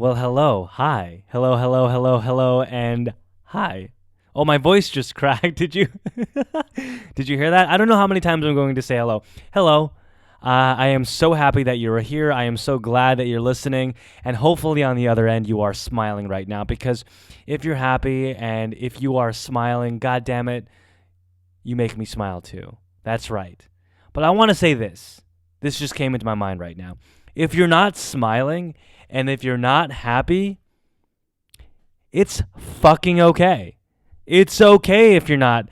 Well, hello, hi, hello, and hi. Oh, my voice just cracked. Did you? Did you hear that? I don't know how many times I'm going to say hello. Hello. I am so happy that you're here. I am so glad that you're listening, and hopefully on the other end you are smiling right now. Because if you're happy and if you are smiling, God damn it, you make me smile too. That's right. But I want to say this. This just came into my mind right now. If you're not smiling and if you're not happy, it's fucking okay. It's okay if you're not,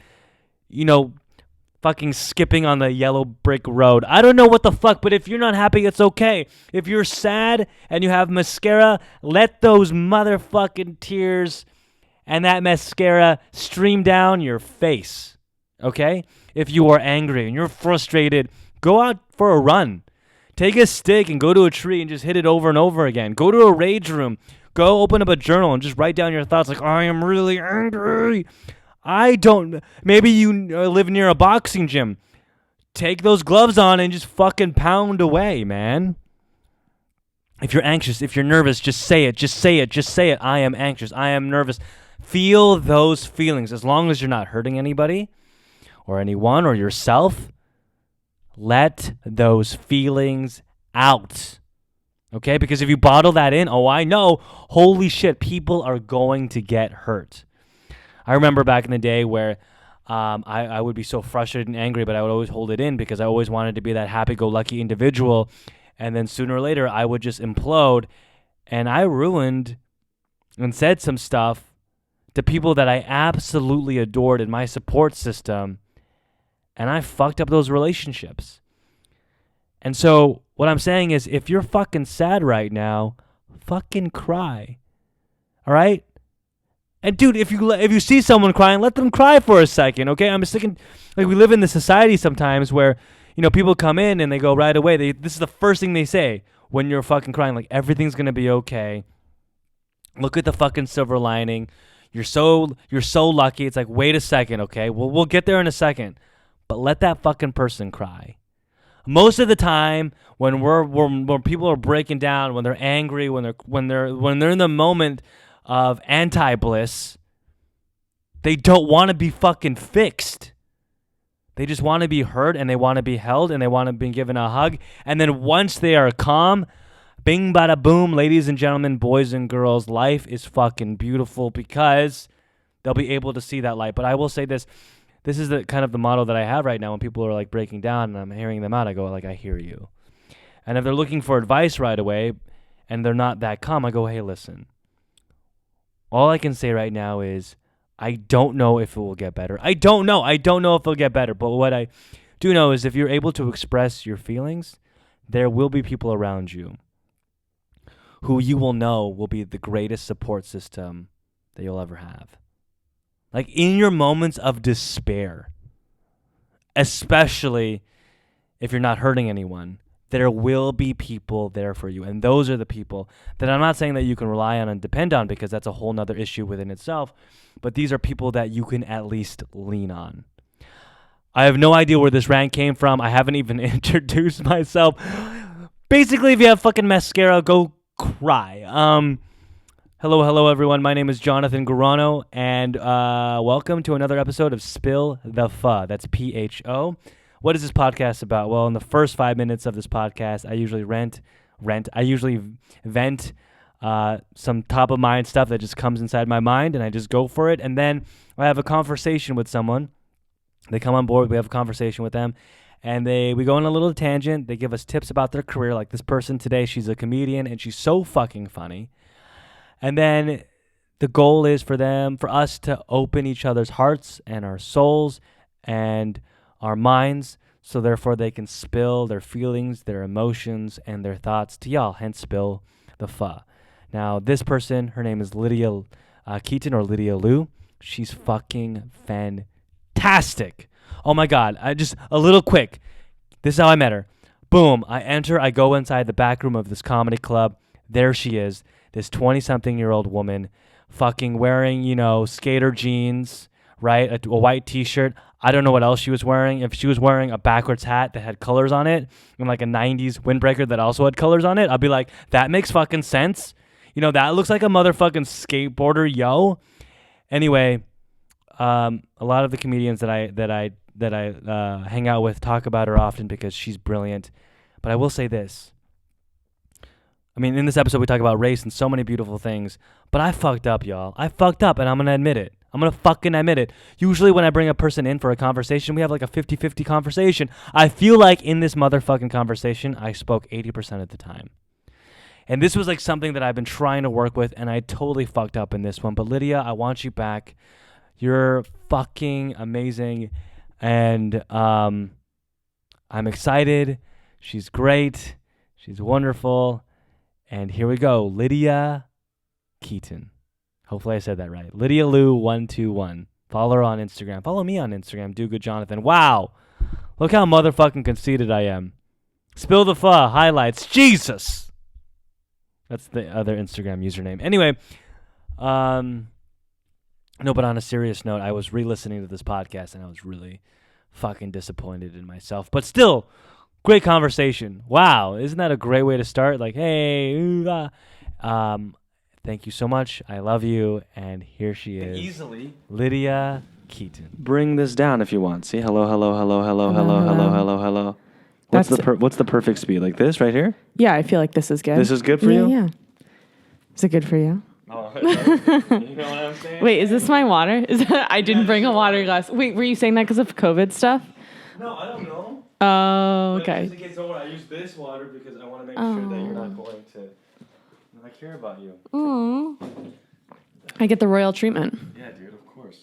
fucking skipping on the yellow brick road. I don't know what the fuck, but if you're not happy, it's okay. If you're sad and you have mascara, let those motherfucking tears and that mascara stream down your face. Okay? If you are angry and you're frustrated, go out for a run. Take a stick and go to a tree and just hit it over and over again. Go to a rage room. Go open up a journal and just write down your thoughts like, I am really angry. Maybe you live near a boxing gym. Take those gloves on and just fucking pound away, man. If you're anxious, if you're nervous, just say it. Just say it. Just say it. I am anxious. I am nervous. Feel those feelings. As long as you're not hurting anybody or anyone or yourself, let those feelings out. Okay? Because if you bottle that in, I know, holy shit, people are going to get hurt. I remember back in the day where I would be so frustrated and angry, but I would always hold it in because I always wanted to be that happy-go-lucky individual. And then sooner or later, I would just implode. And I ruined and said some stuff to people that I absolutely adored in my support system. And I fucked up those relationships. And so what I'm saying is, if you're fucking sad right now, fucking cry. All right? And dude, if you see someone crying, let them cry for a second, okay? I'm just thinking, like, we live in this society sometimes where, people come in and they go right away. This is the first thing they say when you're fucking crying, like, everything's gonna be okay. Look at the fucking silver lining. You're so lucky. It's like, wait a second, okay? We'll get there in a second, but let that fucking person cry. Most of the time, when people are breaking down, when they're angry, when they're in the moment of anti-bliss, they don't want to be fucking fixed. They just want to be heard and they want to be held and they want to be given a hug. And then once they are calm, bing bada boom, ladies and gentlemen, boys and girls, life is fucking beautiful because they'll be able to see that light. But I will say this is the kind of the motto that I have right now when people are like breaking down and I'm hearing them out. I go like, I hear you. And if they're looking for advice right away and they're not that calm, I go, hey, listen. All I can say right now is I don't know if it will get better. I don't know if it'll get better. But what I do know is if you're able to express your feelings, there will be people around you who you will know will be the greatest support system that you'll ever have. Like in your moments of despair, especially if you're not hurting anyone, there will be people there for you. And those are the people that I'm not saying that you can rely on and depend on because that's a whole nother issue within itself. But these are people that you can at least lean on. I have no idea where this rant came from. I haven't even introduced myself. Basically, if you have fucking mascara, go cry. Hello, everyone. My name is Jonathan Guarano, and welcome to another episode of Spill the Pho. That's PHO. What is this podcast about? Well, in the first 5 minutes of this podcast, I usually vent some top of mind stuff that just comes inside my mind, and I just go for it. And then I have a conversation with someone. They come on board. We have a conversation with them, and we go on a little tangent. They give us tips about their career. Like this person today, she's a comedian, and she's so fucking funny. And then the goal is for us to open each other's hearts and our souls and our minds, so therefore they can spill their feelings, their emotions, and their thoughts to y'all, hence Spill the Pho. Now, this person, her name is Lydia Keating or Lydialoo. She's fucking fantastic. Oh my God, a little quick. This is how I met her. Boom, I go inside the back room of this comedy club. There she is, this 20-something-year-old woman, fucking wearing, skater jeans, right? A white t-shirt. I don't know what else she was wearing. If she was wearing a backwards hat that had colors on it and like a 90s windbreaker that also had colors on it, I'd be like, that makes fucking sense. That looks like a motherfucking skateboarder, yo. Anyway, a lot of the comedians that I hang out with talk about her often because she's brilliant. But I will say this. I mean, in this episode, we talk about race and so many beautiful things. But I fucked up, y'all. I fucked up, and I'm going to admit it. I'm going to fucking admit it. Usually when I bring a person in for a conversation, we have like a 50-50 conversation. I feel like in this motherfucking conversation, I spoke 80% of the time. And this was like something that I've been trying to work with, and I totally fucked up in this one. But Lydia, I want you back. You're fucking amazing. And I'm excited. She's great. She's wonderful. And here we go. Lydia Keating. Hopefully I said that right. Lydialoo121. Follow her on Instagram. Follow me on Instagram. Do Good Jonathan. Wow. Look how motherfucking conceited I am. Spill the pho. Highlights. Jesus. That's the other Instagram username. Anyway. No, but on a serious note, I was re-listening to this podcast and I was really fucking disappointed in myself. But still, great conversation. Wow. Isn't that a great way to start? Like, hey, thank you so much. I love you. And here she is. Easily. Lydia Keating. Bring this down if you want. See? Hello, hello, hello, hello, hello, hello, hello, hello. What's the perfect speed? Like this right here? Yeah, I feel like this is good. This is good for you? Yeah. Is it good for you? Oh, you know what I'm saying? Wait, is this my water? I didn't bring a water glass. Wait, were you saying that because of COVID stuff? No, I don't know. Oh, okay. Just in case I use this water because I want to make sure that you're not going to. I care about you. I get the royal treatment. Yeah, dude, of course.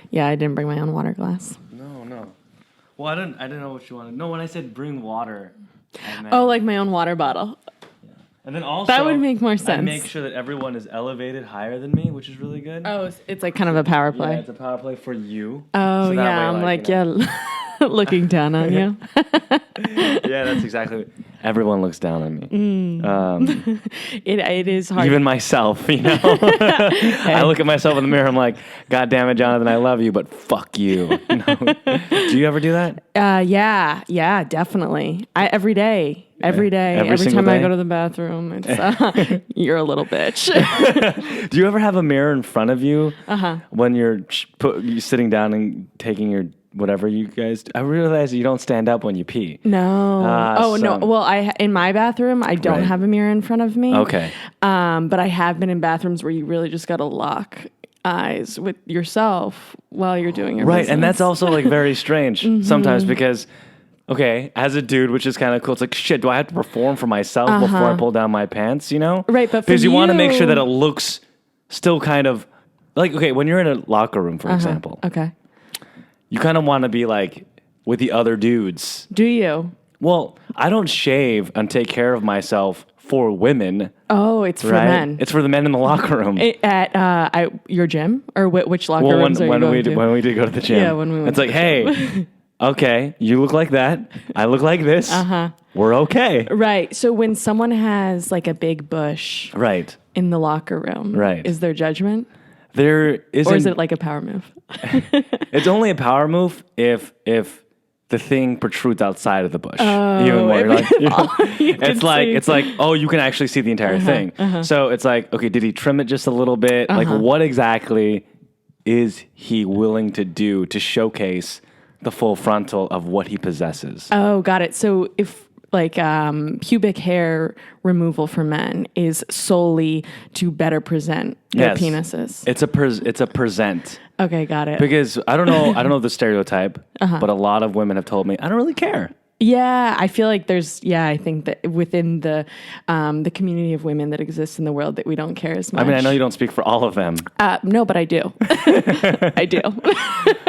Yeah, I didn't bring my own water glass. No. Well, I didn't know what you wanted. No, when I said bring water. Oh, like my own water bottle. And then also, that would make more sense. I make sure that everyone is elevated higher than me, which is really good. Oh, it's like kind of a power play. Yeah, it's a power play for you. Oh, so yeah. I'm like, looking down on you. Yeah, that's exactly. Everyone looks down on me. It is hard. Even myself, Hey. I look at myself in the mirror. I'm like, God damn it, Jonathan, I love you, but fuck you. Do you ever do that? Yeah, definitely. Every day. Every time I go to the bathroom, it's you're a little bitch. Do you ever have a mirror in front of you when you're sitting down and taking your whatever you guys do? I realize you don't stand up when you pee. No. No. Well, in my bathroom, I don't have a mirror in front of me. Okay. But I have been in bathrooms where you really just got to lock eyes with yourself while you're doing your business. And that's also like very strange sometimes because. Okay, as a dude, which is kind of cool, it's like, shit, do I have to perform for myself before I pull down my pants, Right, but because you want to make sure that it looks still kind of, like, okay, when you're in a locker room, for example. Okay. You kind of want to be, like, with the other dudes. Do you? Well, I don't shave and take care of myself for women. Oh, it's for men. It's for the men in the locker room. At your gym? Or which locker rooms are you going to? When we did go to the gym. Yeah, when we went it's like, hey... Okay, you look like that. I look like this. We're okay. Right. So when someone has like a big bush in the locker room, is there judgment? There isn't. Or is it like a power move? It's only a power move if the thing protrudes outside of the bush. Oh, it's like, oh, you can actually see the entire thing. So it's like, okay, did he trim it just a little bit? Like, what exactly is he willing to do to showcase the full frontal of what he possesses? Oh, got it. So if like pubic hair removal for men is solely to better present their penises. It's a present. Okay, got it. Because I don't know the stereotype, but a lot of women have told me I don't really care. Yeah, I feel like I think that within the community of women that exists in the world that we don't care as much. I mean, I know you don't speak for all of them. No, but I do. I do.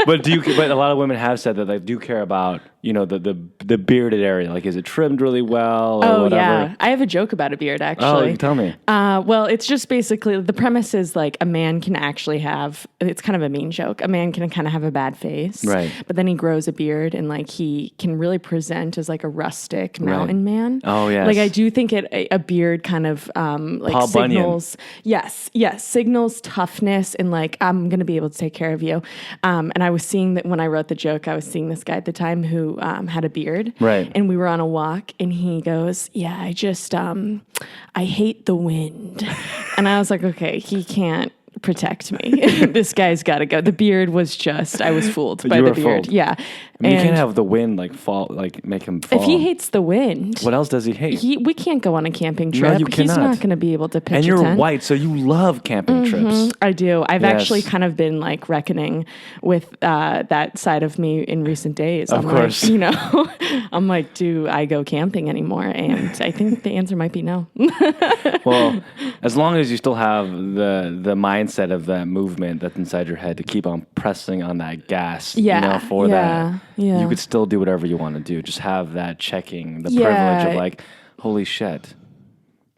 But a lot of women have said that they do care about, the bearded area. Like, is it trimmed really well or whatever? Yeah. I have a joke about a beard, actually. Oh, you can tell me. Well, it's just basically, the premise is like a man can actually it's kind of a mean joke. A man can kind of have a bad face. Right. But then he grows a beard and like he can really present as like a rustic mountain man. Oh, yes. Like I do think a beard kind of like Paul signals. Bunyan. Yes, signals toughness and like I'm going to be able to take care of you. And I was seeing that when I wrote the joke, I was seeing this guy at the time who who had a beard. Right. And we were on a walk and he goes, yeah, I hate the wind. And I was like, okay, he can't protect me. This guy's got to go. The beard was just, I was fooled by the beard. Fooled. Yeah. I mean, you can't have the wind make him fall. If he hates the wind, what else does he hate? We can't go on a camping trip. No, you He's cannot. not going to be able to pitch and a you're tent. white, so you love camping trips. I do. I've Yes. actually kind of been like reckoning with that side of me in recent days. Of course. Like, you know, I'm like, do I go camping anymore? And I think the answer might be no. Well, as long as you still have the mindset of that movement that's inside your head to keep on pressing on that gas, that, you could still do whatever you want to do. Just have that checking, the privilege of like, holy shit,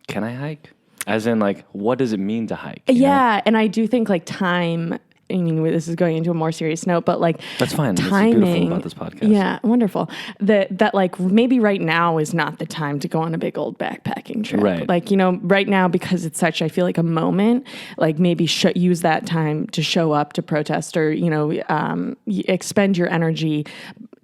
can I hike? As in, like, what does it mean to hike? You know? And I do think like time. I mean, this is going into a more serious note, but like that's fine. Timing, that's beautiful about this podcast. Yeah, wonderful. That like maybe right now is not the time to go on a big old backpacking trip. Right. Like, you know, right now because it's such, I feel like a moment. Like maybe use that time to show up to protest or expend your energy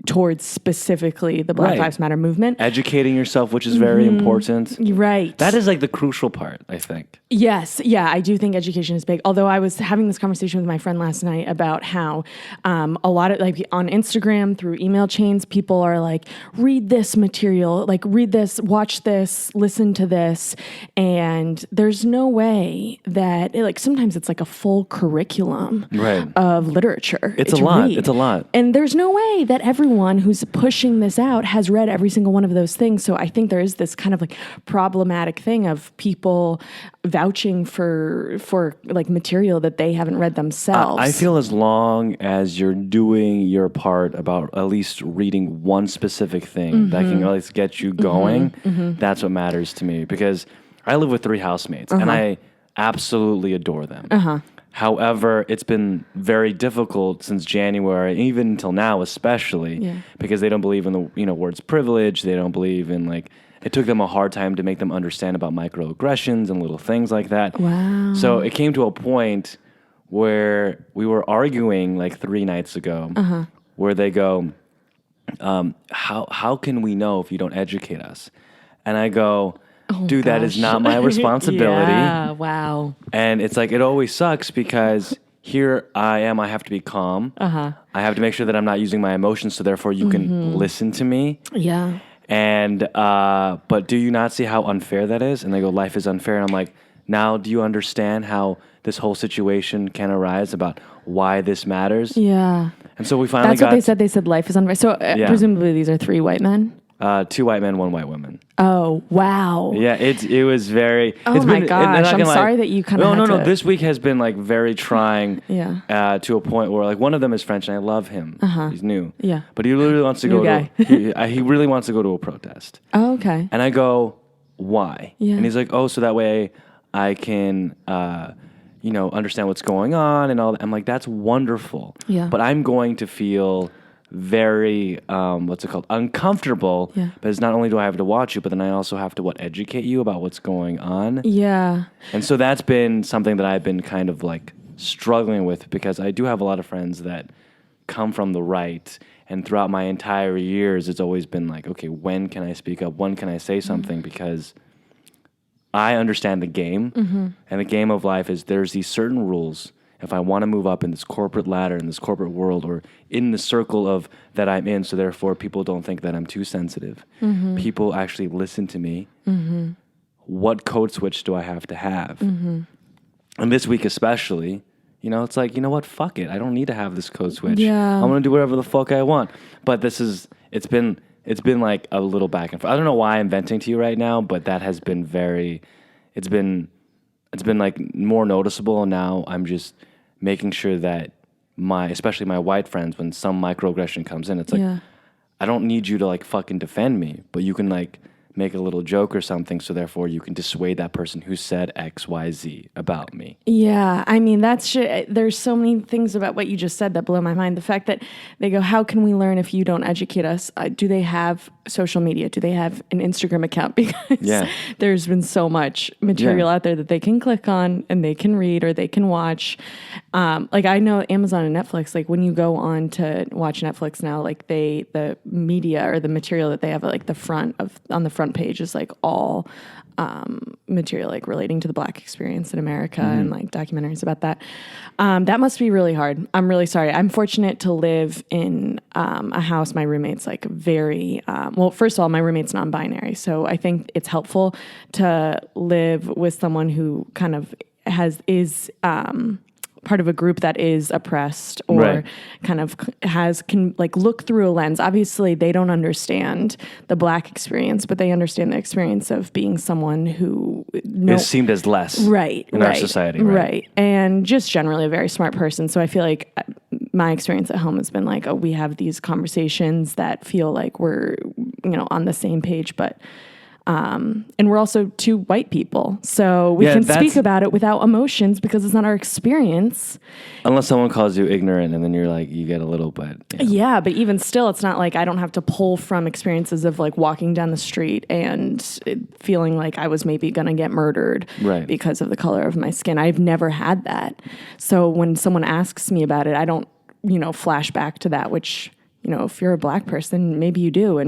towards specifically the Black Lives Matter movement. Educating yourself, which is very important. Right. That is like the crucial part, I think. Yes. Yeah, I do think education is big. Although I was having this conversation with my friend last night about how a lot of like on Instagram through email chains, people are like, read this material, like read this, watch this, listen to this. And there's no way that like sometimes it's like a full curriculum of literature. It's a lot. Read. It's a lot. And there's no way that everyone who's pushing this out has read every single one of those things. So I think there is this kind of like problematic thing of people vouching for like material that they haven't read themselves. I feel as long as you're doing your part about at least reading one specific thing that can at least get you going, that's what matters to me. Because I live with 3 housemates and I absolutely adore them. However, it's been very difficult since January, even until now, especially because they don't believe in the words privilege. They don't believe in like. It took them a hard time to make them understand about microaggressions and little things like that. Wow. So it came to a point where we were arguing like 3 nights ago, where they go, "How can we know if you don't educate us?" And I go. Dude, that is not my responsibility. Yeah, wow. And it's like, it always sucks because here I am, I have to be calm. I have to make sure that I'm not using my emotions, so therefore you can listen to me. Yeah. And, but do you not see how unfair that is? And they go, life is unfair. And I'm like, now do you understand how this whole situation can arise about why this matters? Yeah. And so we finally That's what they said. They said life is unfair. So presumably these are 3 white men? 2 white men, 1 white woman. Oh, wow. Yeah, it was very... Oh it's my been, gosh, I'm sorry that you kind of No, this week has been like very trying to a point where like one of them is French and I love him. He's new. Yeah. But he literally wants to go to... He really wants to go to a protest. Oh, okay. And I go, why? Yeah. And he's like, oh, so that way I can... understand what's going on and all that. I'm like, that's wonderful. Yeah. But I'm going to feel very, uncomfortable. Yeah. But it's not only do I have to watch you, but then I also have to, educate you about what's going on. Yeah. And so that's been something that I've been kind of like struggling with because I do have a lot of friends that come from the right. And throughout my entire years, it's always been like, okay, when can I speak up? When can I say something? Because I understand the game, and the game of life is there's these certain rules. If I want to move up in this corporate ladder, in this corporate world, or in the circle of that I'm in, so therefore people don't think that I'm too sensitive. People actually listen to me. What code switch do I have to have? And this week especially, it's like, you know what? Fuck it. I don't need to have this code switch. Yeah. I'm going to do whatever the fuck I want. But it's been like a little back and forth. I don't know why I'm venting to you right now, but that has been it's been like more noticeable. And now I'm just making sure that especially my white friends, when some microaggression comes in, it's like, I don't need you to like fucking defend me, but you can like make a little joke or something, so therefore you can dissuade that person who said XYZ about me. Yeah, I mean, there's so many things about what you just said that blow my mind. The fact that they go, how can we learn if you don't educate us? Do they have social media? Do they have an Instagram account? Because there's been so much material out there that they can click on and they can read or they can watch. Like I know Amazon and Netflix, like when you go on to watch Netflix now, like the media or the material that they have at like on the front page is like all material like relating to the Black experience in America and like documentaries about that. That must be really hard. I'm really sorry. I'm fortunate to live in a house. My roommate's like very, well, first of all, my roommate's non-binary. So I think it's helpful to live with someone who kind of is part of a group that is oppressed or kind of can like look through a lens. Obviously, they don't understand the Black experience, but they understand the experience of being someone who is seemed as less in our society. Right. And just generally a very smart person. So I feel like my experience at home has been like, we have these conversations that feel like we're, on the same page, but and we're also two white people, so we can speak about it without emotions because it's not our experience. Unless someone calls you ignorant, and then you're like, you get a little bit. Yeah, but even still, it's not like I don't have to pull from experiences of like walking down the street and feeling like I was maybe going to get murdered because of the color of my skin. I've never had that. So when someone asks me about it, I don't, flash back to that, which, if you're a Black person, maybe you do.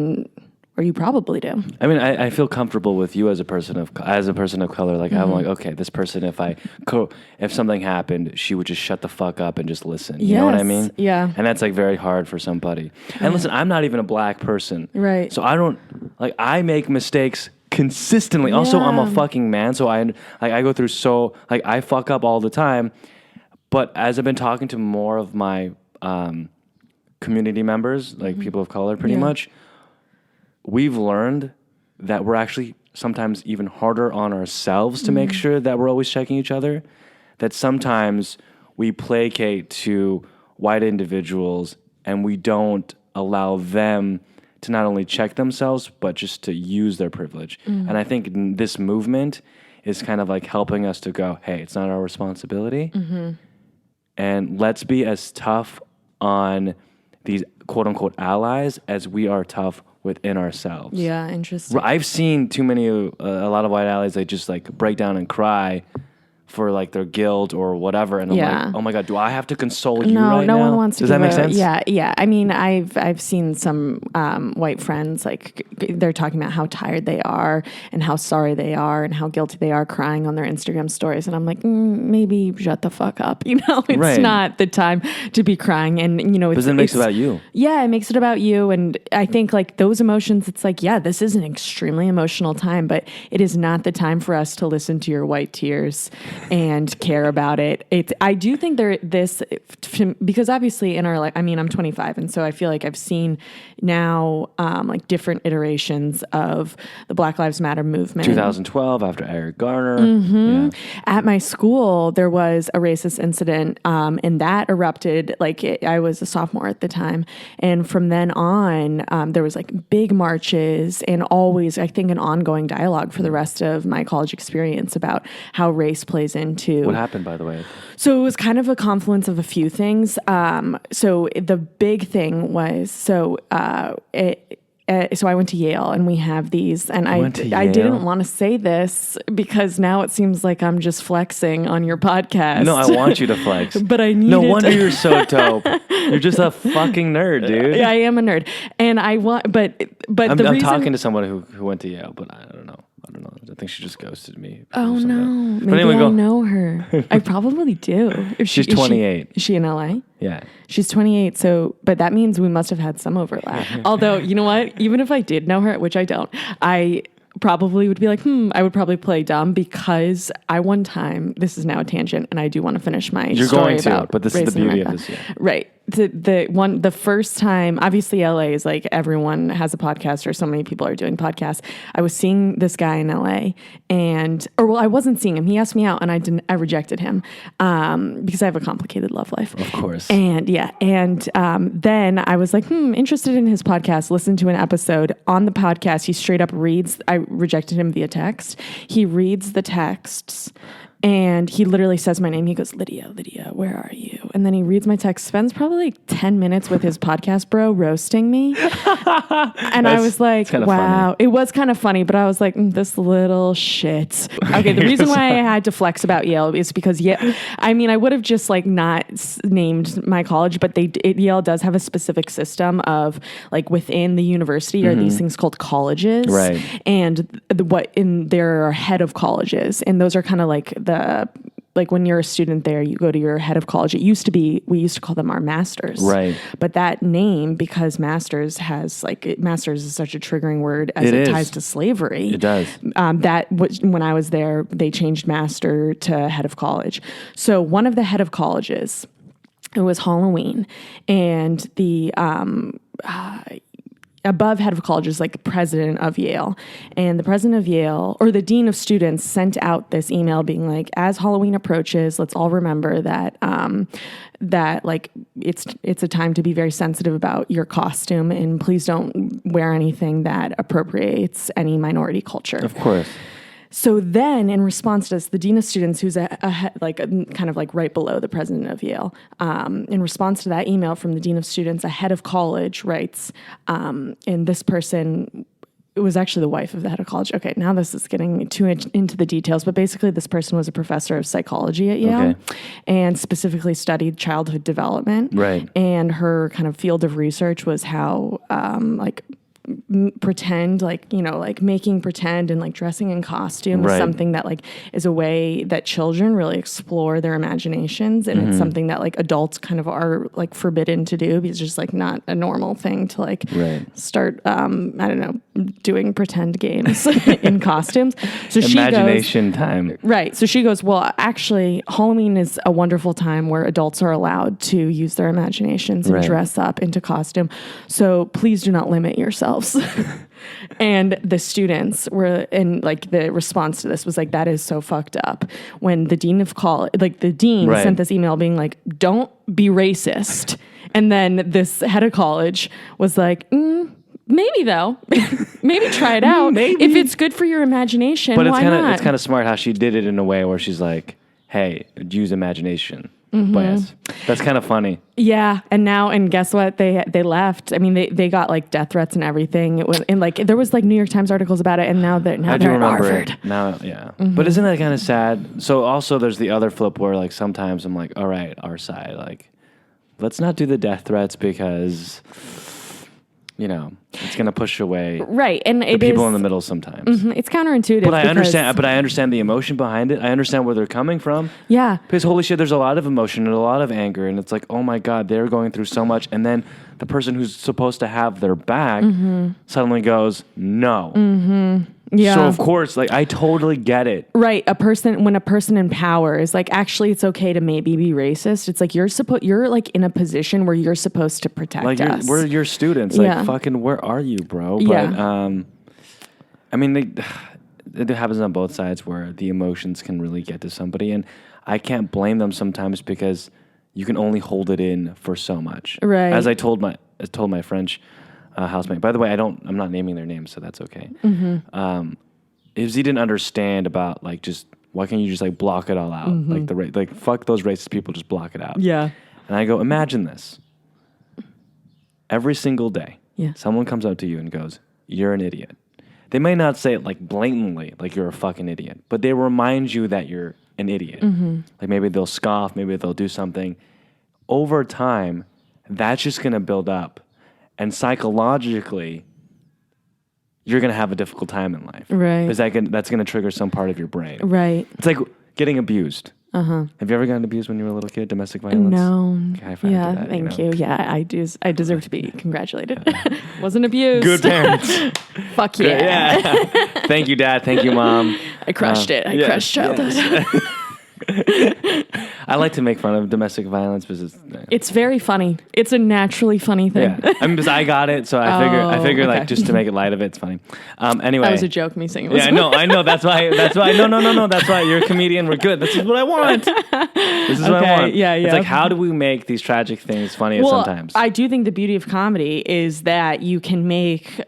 Or you probably do. I mean, I feel comfortable with you as a person of color. Like I'm like, okay, this person, if something happened, she would just shut the fuck up and just listen. You know what I mean? Yeah. And that's like very hard for somebody. And listen, I'm not even a Black person. Right. So I make mistakes consistently. Yeah. Also, I'm a fucking man, so I go through I fuck up all the time. But as I've been talking to more of my community members, like people of color, pretty much. We've learned that we're actually sometimes even harder on ourselves to make sure that we're always checking each other. That sometimes we placate to white individuals and we don't allow them to not only check themselves, but just to use their privilege. And I think this movement is kind of like helping us to go, hey, it's not our responsibility. And let's be as tough on these quote unquote allies as we are tough within ourselves. Yeah, interesting. I've seen a lot of white allies, they just like break down and cry for like their guilt or whatever, and I'm like, oh my God, do I have to console you right now? No one wants to. Does that make sense? Yeah. I mean, I've seen some white friends like they're talking about how tired they are and how sorry they are and how guilty they are, crying on their Instagram stories, and I'm like, maybe shut the fuck up. It's not the time to be crying, and But then it makes it about you. Yeah, it makes it about you, and I think like those emotions. It's like, yeah, this is an extremely emotional time, but it is not the time for us to listen to your white tears and care about it. I do think because obviously in our life, I mean, I'm 25, and so I feel like I've seen now like different iterations of the Black Lives Matter movement. 2012 after Eric Garner. At my school, there was a racist incident, and that erupted. Like I was a sophomore at the time, and from then on, there was like big marches and always, I think, an ongoing dialogue for the rest of my college experience about how race plays into. What happened, by the way? So it was kind of a confluence of a few things. So the big thing was, so I went to Yale, and we have these, and I didn't want to say this because now it seems like I'm just flexing on your podcast. No, I want you to flex. But I need. No wonder you're so dope. You're just a fucking nerd, dude. I am a nerd, and I want, but I'm reason, talking to someone who went to Yale, but I don't know. I think she just ghosted me. Oh no, maybe I know her. I probably do. She's 28. Is she in LA? Yeah. She's 28, but that means we must have had some overlap. Although, you know what? Even if I did know her, which I don't, I probably would be like, I would probably play dumb because one time, this is now a tangent, and I do want to finish my story about but this is the beauty of this. Right. the first time, obviously LA is like everyone has a podcast or so many people are doing podcasts. I was seeing this guy in LA I wasn't seeing him. He asked me out and I rejected him because I have a complicated love life. Of course. And then I was like, interested in his podcast, listened to an episode. On the podcast, he straight up reads, I rejected him via text. He reads the texts. And he literally says my name. He goes, Lydia, where are you? And then he reads my text, spends probably like 10 minutes with his podcast bro roasting me. And I was like, wow. Funny. It was kind of funny, but I was like, this little shit. Okay, the reason why I had to flex about Yale is because, I would have just like not named my college, but Yale does have a specific system of like within the university are these things called colleges. Right. And there are head of colleges. And those are kind of like like when you're a student there, you go to your head of college. We used to call them our masters. Right. But that name, because masters is such a triggering word as it ties to slavery. It does. When I was there, they changed master to head of college. So one of the head of colleges, it was Halloween, and the above head of college is like the president of Yale. And the president of Yale, or the dean of students, sent out this email being like, as Halloween approaches, let's all remember that that like it's a time to be very sensitive about your costume, and please don't wear anything that appropriates any minority culture. Of course. So then, in response to this, the dean of students, who's kind of like right below the president of Yale, in response to that email from the dean of students, a head of college writes, and this person, it was actually the wife of the head of college. Okay, now this is getting too into the details, but basically this person was a professor of psychology at Yale and specifically studied childhood development. Right. And her kind of field of research was how pretend, making pretend and like dressing in costume is something that like is a way that children really explore their imaginations, and it's something that like adults kind of are like forbidden to do because it's just like not a normal thing to like start doing pretend games in costumes. So imagination time. Right. So she goes, well, actually Halloween is a wonderful time where adults are allowed to use their imaginations and dress up into costume. So please do not limit yourself. And the students were, and like the response to this was like, that is so fucked up. When the dean of college, like the dean sent this email being like, don't be racist. And then this head of college was like, maybe though, maybe try it out. Maybe. If it's good for your imagination, but why not? It's kind of smart how she did it in a way where she's like, hey, use imagination. But yes, that's kind of funny. Yeah, and guess what? They left. I mean, they got like death threats and everything. And like there was like New York Times articles about it. And now they're at Harvard. It. Now, yeah. But isn't that kind of sad? So also there's the other flip where like sometimes I'm like, all right, our side, like let's not do the death threats because it's going to push away and the people in the middle sometimes. It's counterintuitive. But I understand the emotion behind it. I understand where they're coming from. Yeah. Because holy shit, there's a lot of emotion and a lot of anger, and it's like, oh my God, they're going through so much, and then the person who's supposed to have their back suddenly goes, no. Yeah. So of course, like I totally get it. Right. When a person in power is like, actually, it's okay to maybe be racist. It's like you're like in a position where you're supposed to protect us. We're your students. Like fucking, where are you, bro? But I mean, it happens on both sides where the emotions can really get to somebody, and I can't blame them sometimes because you can only hold it in for so much. Right. As I told my French housemate. By the way, I'm not naming their names, so that's okay. If he didn't understand about like just why can't you just like block it all out, like fuck those racist people, just block it out. Yeah. And I go, imagine this. Every single day, someone comes up to you and goes, "You're an idiot." They may not say it like blatantly, like you're a fucking idiot, but they remind you that you're an idiot. Like maybe they'll scoff, maybe they'll do something. Over time, that's just going to build up. And psychologically, you're going to have a difficult time in life. Right. Because that's going to trigger some part of your brain. Right. It's like getting abused. Have you ever gotten abused when you were a little kid? Domestic violence? No. Okay, yeah, thank you. Yeah, I do. I deserve to be congratulated. Wasn't abused. Good parents. Fuck yeah. Thank you, Dad. Thank you, Mom. I crushed it. I crushed childhood. Yes. I like to make fun of domestic violence because it's very funny. It's a naturally funny thing. Yeah, I mean, because I got it, so I figure okay. like just to make it light of it, it's funny. Anyway, That was a joke. Me saying it was. Yeah, I know. That's why. No. That's why you're a comedian. We're good. This is what I want. This is what I want. Yeah. It's like, how do we make these tragic things funny sometimes? I do think the beauty of comedy is that you can make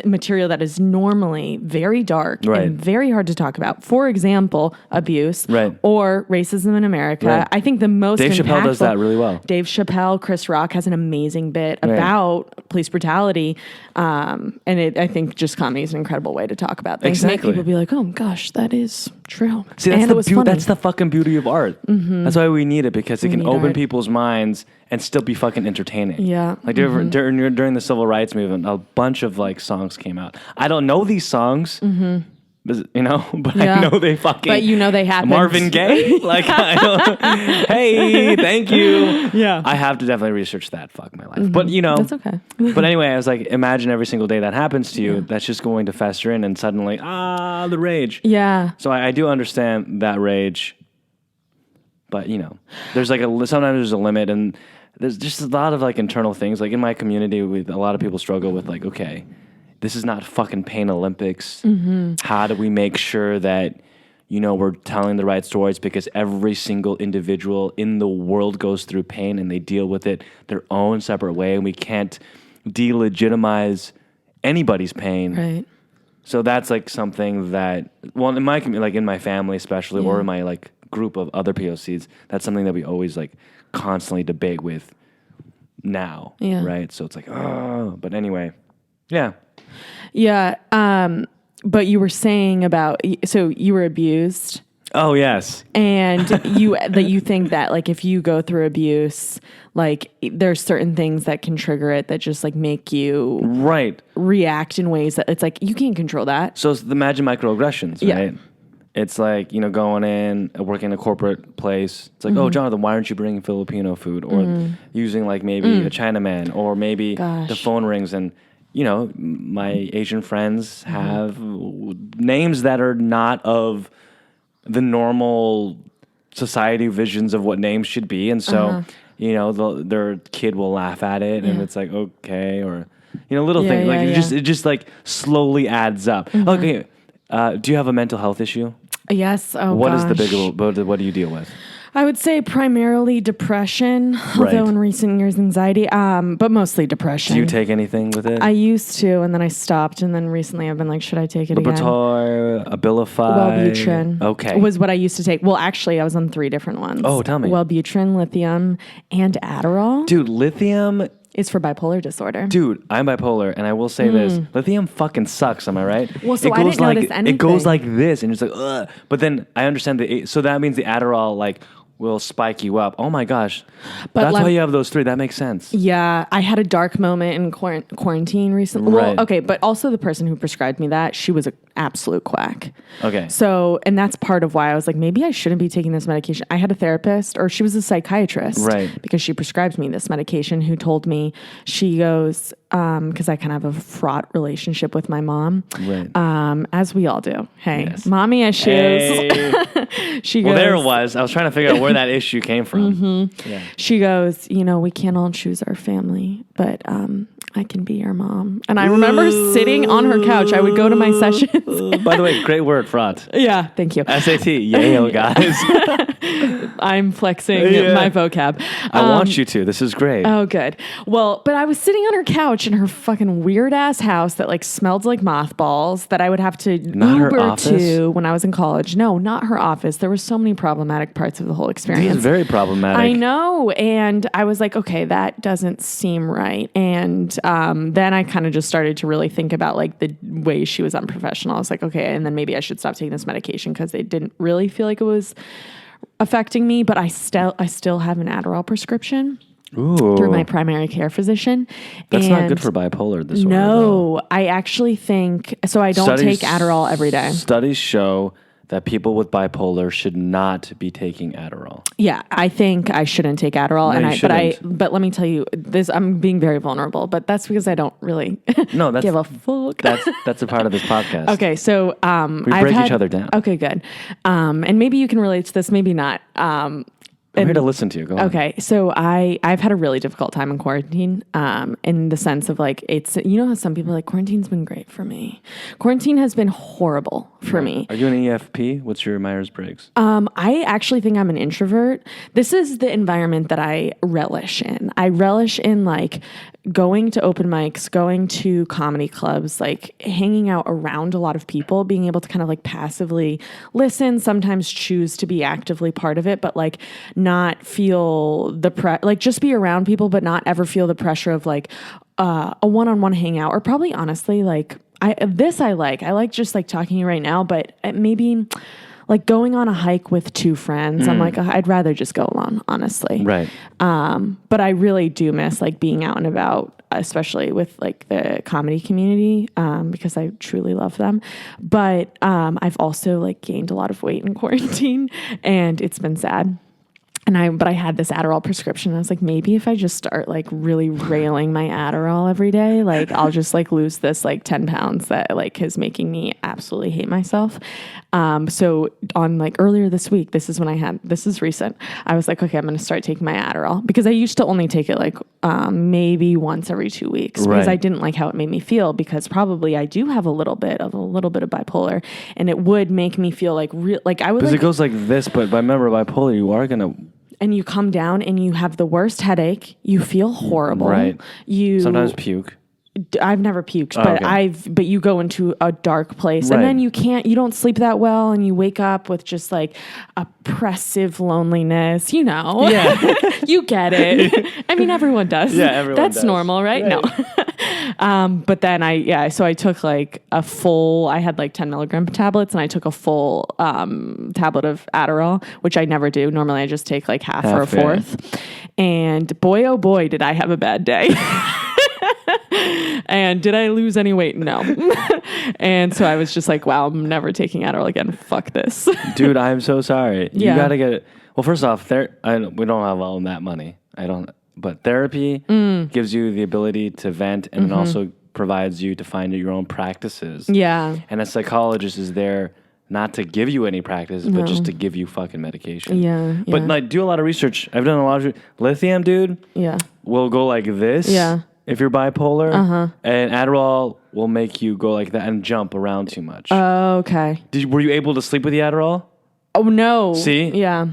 material that is normally very dark and very hard to talk about. For example, abuse or racism in America. Right. I think the most Dave Chappelle does that really well. Dave Chappelle, Chris Rock has an amazing bit about police brutality. I think just comedy is an incredible way to talk about things. Exactly. Make people be like, oh gosh, that is true. See, that's the fucking beauty of art. Mm-hmm. That's why we need it, because it can open people's minds and still be fucking entertaining. Yeah. Like during the civil rights movement, a bunch of like songs came out. I don't know these songs. Mm-hmm. But I know they fucking. But they happened. Marvin Gaye, like, hey, thank you. Yeah, I have to definitely research that. Fuck my life, but that's okay. But anyway, I was like, imagine every single day that happens to you. That's just going to fester in, and suddenly, the rage. Yeah. So I do understand that rage, but there's like sometimes there's a limit, and there's just a lot of like internal things. Like in my community, with a lot of people struggle with like, okay, this is not fucking Pain Olympics. Mm-hmm. How do we make sure that, we're telling the right stories? Because every single individual in the world goes through pain and they deal with it their own separate way. And we can't delegitimize anybody's pain. Right. So that's like something that, in my community, like in my family especially, or in my like group of other POCs, that's something that we always like constantly debate with now. Yeah. Right. So it's like, but anyway, yeah. Yeah, but you were saying about, so you were abused. Oh, yes. And you think that like if you go through abuse, like there's certain things that can trigger it that just like make you react in ways that it's like you can't control that. So imagine microaggressions, right? Yeah. It's like, going in, working in a corporate place. It's like, oh, Jonathan, why aren't you bringing Filipino food? Or using like maybe a Chinaman, or maybe the phone rings and, my Asian friends have names that are not of the normal society visions of what names should be. And so, their kid will laugh at it and it's like, okay. Or, little things. Like it just like slowly adds up. Mm-hmm. Okay. Do you have a mental health issue? Yes. Oh, what is the what do you deal with? I would say primarily depression, although in recent years anxiety, but mostly depression. Do you take anything with it? I used to, and then I stopped, and then recently I've been like, should I take it again? Lipitor, Abilify. Wellbutrin. Okay. Was what I used to take. Well, actually, I was on 3 different ones. Oh, tell me. Wellbutrin, lithium, and Adderall. Dude, lithium is for bipolar disorder. Dude, I'm bipolar, and I will say this. Lithium fucking sucks, am I right? Well, so I didn't notice anything. It goes like this, and it's like, ugh. But then I understand so that means the Adderall, like, will spike you up. Oh my gosh. But that's why you have those 3. That makes sense. Yeah. I had a dark moment in quarantine recently. Right. Well, okay. But also the person who prescribed me that, she was an absolute quack. Okay. So, and that's part of why I was like, maybe I shouldn't be taking this medication. I had a therapist, or she was a psychiatrist. Right. Because she prescribed me this medication, who told me, she goes, because I kind of have a fraught relationship with my mom. Right. As we all do. Hey, yes. Mommy issues. Hey. She goes, well, there it was. I was trying to figure out where that issue came from. Mm-hmm. Yeah. She goes, we can't all choose our family, but I can be your mom. And I remember sitting on her couch. I would go to my sessions. By the way, great word, fraught. Yeah, thank you. SAT, Yale, guys. I'm flexing my vocab. I want you to. This is great. Oh, good. Well, but I was sitting on her couch in her fucking weird ass house that like smelled like mothballs that I would have to Uber to when I was in college. No, not her office. There were so many problematic parts of the whole experience. This is very problematic. I know. And I was like, okay, that doesn't seem right. And then I kind of just started to really think about like the way she was unprofessional. I was like, okay, and then maybe I should stop taking this medication because it didn't really feel like it was affecting me. But I still have an Adderall prescription. Ooh. Through my primary care physician. That's not good for bipolar disorder. No, I actually think so. I don't take Adderall every day. Studies show that people with bipolar should not be taking Adderall. Yeah, I think I shouldn't take Adderall, but let me tell you this. I'm being very vulnerable, but that's because I don't really give a fuck. That's a part of this podcast. Okay, so we break each other down. Okay, good. And maybe you can relate to this, maybe not. I'm here to listen to you. Go on. Okay, so I've had a really difficult time in quarantine, in the sense of like it's, you know how some people are like, quarantine's been great for me. Quarantine has been horrible for me. Are you an EFP? What's your Myers-Briggs? I actually think I'm an introvert. This is the environment that I relish in. I relish in like going to open mics, going to comedy clubs, like hanging out around a lot of people, being able to kind of like passively listen, sometimes choose to be actively part of it, but like not feel like just be around people, but not ever feel the pressure of like a one-on-one hangout, or probably honestly, like I like just like talking to you right now, but maybe like going on a hike with two friends. I'm like, I'd rather just go alone, honestly. Right. But I really do miss like being out and about, especially with like the comedy community, because I truly love them. But I've also like gained a lot of weight in quarantine, and it's been sad. But I had this Adderall prescription. I was like, maybe if I just start like really railing my Adderall every day, like I'll just like lose this like 10 pounds that like is making me absolutely hate myself. So on like earlier this week, this is recent. I was like, okay, I'm going to start taking my Adderall, because I used to only take it like maybe once every 2 weeks, because I didn't like how it made me feel, because probably I do have a little bit of bipolar, and it would make me feel like like I would. Because like, it goes like this, but remember, bipolar, you are gonna. And you come down and you have the worst headache. You feel horrible. Right. You sometimes puke. I've never puked, but okay. but you go into a dark place, right. and then you don't sleep that well, and you wake up with just like oppressive loneliness, you know. Yeah. You get it. I mean, everyone does. Yeah, everyone That's does. normal, right? No. But then so I took like I had like 10 milligram tablets, and I took a full tablet of Adderall, which I never do. Normally I just take like half or a fourth. And boy, oh boy, did I have a bad day. And did I lose any weight? No. And so I was just like, wow, I'm never taking Adderall again. Fuck this. Dude, I'm so sorry. Yeah. You got to get it. Well, first off, we don't have all that money. But therapy gives you the ability to vent, and it also provides you to find your own practices. Yeah. And a psychologist is there not to give you any practice, but just to give you fucking medication. Yeah. But like, do a lot of research. I've done a lot of lithium, dude. Yeah. Will go like this. Yeah. If you're bipolar, and Adderall will make you go like that and jump around too much. Oh, okay. Were you able to sleep with the Adderall? Oh, no. See? Yeah.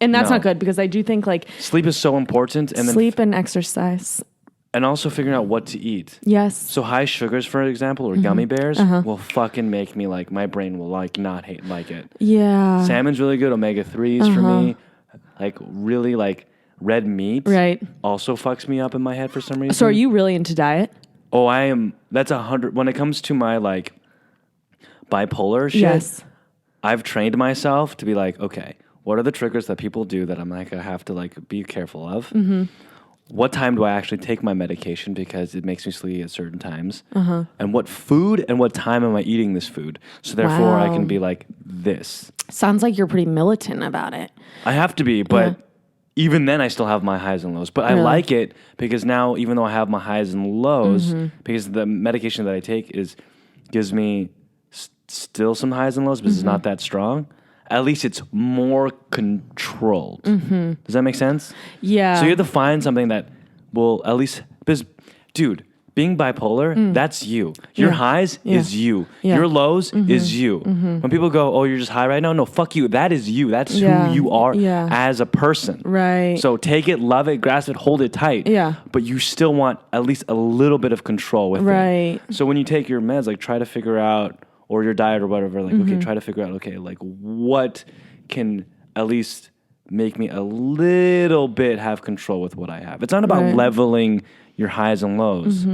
And that's No. not good, because I do think like Sleep is so important, and sleep and exercise. and also figuring out what to eat. Yes. So high sugars, for example, or gummy bears will fucking make me like, my brain will like not like it. Yeah. Salmon's really good, omega-3s for me. Like really like red meat. Right. Also fucks me up in my head for some reason. So are you really into diet? Oh, I am. That's 100. When it comes to my like bipolar shit, Yes. I've trained myself to be like, okay, what are the triggers that people do that I'm like, I have to like be careful of? What time do I actually take my medication, because it makes me sleepy at certain times? And what food and what time am I eating this food? So therefore I can be like this. Sounds like you're pretty militant about it. I have to be, but even then I still have my highs and lows. But I like it, because now, even though I have my highs and lows, because the medication that I take gives me still some highs and lows, but it's not that strong. At least it's more controlled. Does that make sense? Yeah. So you have to find something that will at least, because, dude, being bipolar, that's you. Your highs is you. Yeah. Your lows is you. When people go, oh, you're just high right now. No, fuck you. That is you. That's who you are as a person. Right. So take it, love it, grasp it, hold it tight. Yeah. But you still want at least a little bit of control with it. Right. So when you take your meds, like try to figure out, or your diet or whatever, like, okay, try to figure out, okay, like what can at least make me a little bit have control with what I have. It's not about leveling your highs and lows.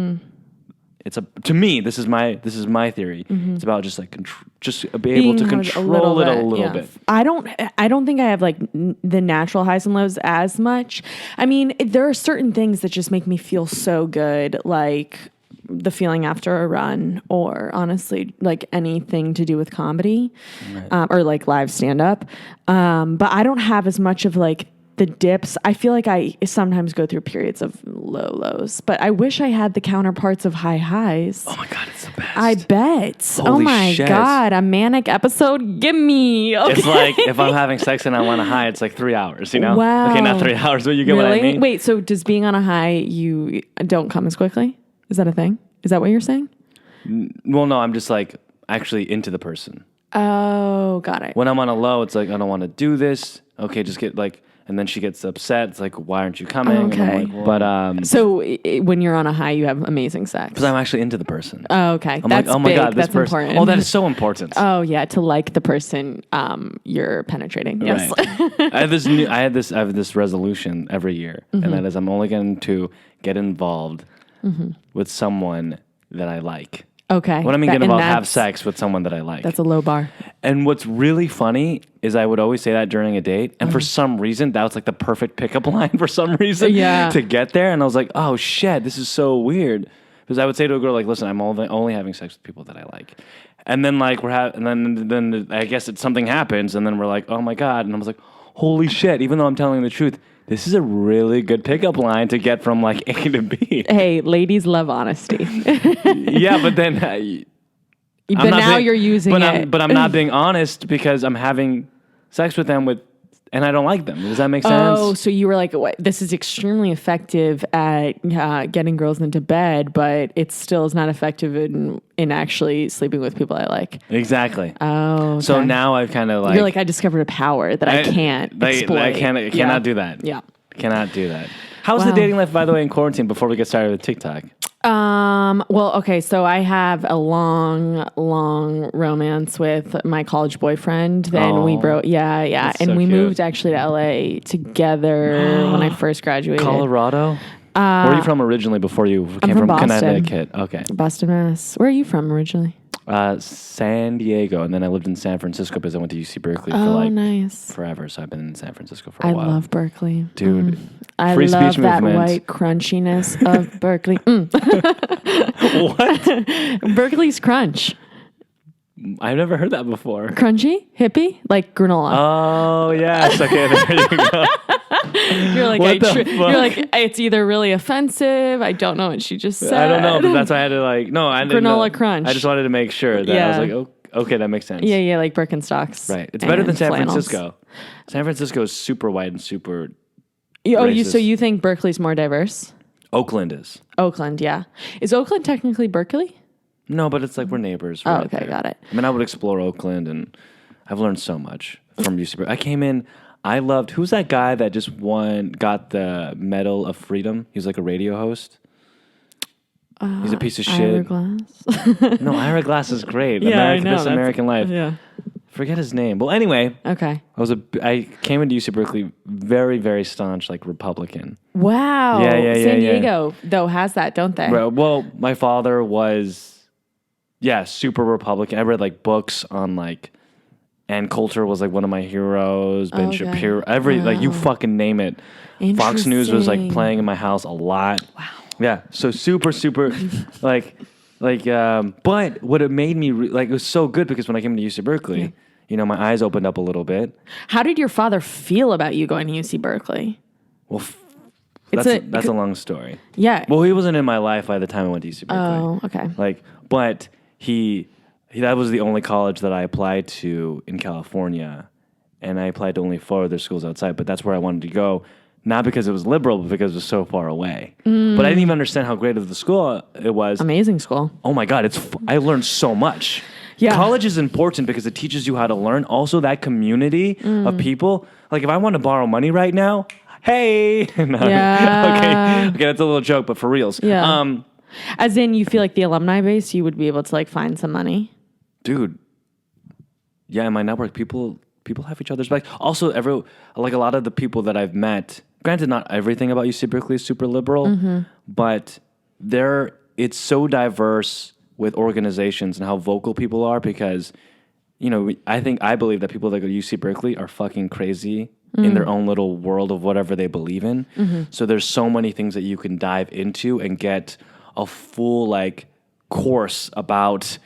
It's to me, this is my theory. It's about just like just be able to control it a little bit. I don't think I have like the natural highs and lows as much. I mean, there are certain things that just make me feel so good, like the feeling after a run, or honestly, like anything to do with comedy, or like live stand up. But I don't have as much of like the dips. I feel like I sometimes go through periods of low lows, but I wish I had the counterparts of high highs. Oh my God, it's the best. I bet. Holy oh my shit. God, a manic episode. Give me. Okay. It's like if I'm having sex and I want a high, it's like 3 hours, you know? Wow. Okay, not 3 hours, but you get Really? what I mean? Wait, so does being on a high, you don't come as quickly? Is that a thing? Is that what you're saying? Well, no, I'm just like actually into the person. Oh, got it. When I'm on a low, it's like, I don't want to do this. Okay, just get like, and then she gets upset. It's like, why aren't you coming? Okay. And I'm like, but So when you're on a high, you have amazing sex. because I'm actually into the person. Oh, okay. I'm That's like, oh my big. God, this That's person. important. Oh, that is so important. Oh yeah, to like the person you're penetrating. Yes. Right. I have this resolution every year, and that is I'm only going to get involved with someone that I like. Okay. What I mean, get involved, have sex with someone that I like. That's a low bar. And what's really funny is I would always say that during a date, and for some reason, that was like the perfect pickup line for some reason to get there. And I was like, oh shit, this is so weird. Because I would say to a girl, like, listen, I'm only having sex with people that I like. And then like and then I guess something happens, and then we're like, oh my God. And I was like, holy shit, even though I'm telling the truth, this is a really good pickup line to get from like A to B. Hey, ladies love honesty. Yeah, but then but now you're using it. But I'm not being honest because I'm having sex with them and I don't like them. Does that make sense? Oh, so you were like, what? This is extremely effective at getting girls into bed, but it still is not effective in actually sleeping with people I like. Exactly. Oh, okay. So now I've kind of like... You're like, I discovered a power that I can't exploit. I cannot do that. Yeah. Cannot do that. How's the dating life, by the way, in quarantine before we get started with TikTok? Well, okay, so I have a long romance with my college boyfriend. Then we broke, and so we cute. moved actually to LA together when I first graduated. Colorado? Where are you from originally before you came from Boston. Connecticut? Okay. Boston, Mass. Where are you from originally? San Diego, and then I lived in San Francisco because I went to UC Berkeley for nice. forever. So I've been in San Francisco for a while. I love Berkeley. Dude. I Free love speech that movement. white crunchiness of Berkeley. What? Berkeley's crunch. I've never heard that before. Crunchy? Hippie? Like granola. Oh, yes. Okay, there you go. You're like, What the fuck? you're like, it's either really offensive. I don't know what she just said. I don't know, but that's why I had to like, no, I didn't know. Granola crunch. I just wanted to make sure that I was like, oh, okay, that makes sense. Yeah, like Birkenstocks. Right. It's better than and San flannels. Francisco. San Francisco is super white and super So racist. you think Berkeley's more diverse? Oakland is. Oakland, yeah. Is Oakland technically Berkeley? No, but it's like we're neighbors. Oh, Right okay, there. got it. I mean, I would explore Oakland, and I've learned so much from UC Berkeley. I came in, I loved, who's that guy that just got the Medal of Freedom? He was like a radio host. He's a piece of shit. Ira Glass. No, Ira Glass is great. Yeah, I know. This American Life. Yeah. Forget his name. Well, anyway, Okay. I came into UC Berkeley very, very staunch, like Republican. Wow. Yeah, San yeah. Diego, though, has that, don't they? Well, my father was, super Republican. I read like books on like, Ann Coulter was like one of my heroes. Ben Okay. Shapiro, like you fucking name it. Fox News was like Interesting. playing in my house a lot. Wow. Yeah. So super, like, but what it made me it was so good because when I came to UC Berkeley, my eyes opened up a little bit. How did your father feel about you going to UC Berkeley? Well, It's that's a long story. Yeah. Well, he wasn't in my life by the time I went to UC Berkeley. Oh, okay. But he that was the only college that I applied to in California, and I applied to only 4 other schools outside. But that's where I wanted to go, not because it was liberal, but because it was so far away. But I didn't even understand how great of the school it was. Amazing school. Oh my God, I learned so much. Yeah. College is important because it teaches you how to learn. Also, that community of people. Like if I want to borrow money right now, hey. No. Yeah. Okay, that's a little joke, but for reals. Yeah. As in, you feel like the alumni base, you would be able to like find some money. Dude. Yeah, in my network, people have each other's back. Also, a lot of the people that I've met, granted, not everything about UC Berkeley is super liberal, but it's so diverse with organizations and how vocal people are because, I believe that people that go to UC Berkeley are fucking crazy in their own little world of whatever they believe in. So there's so many things that you can dive into and get a full course about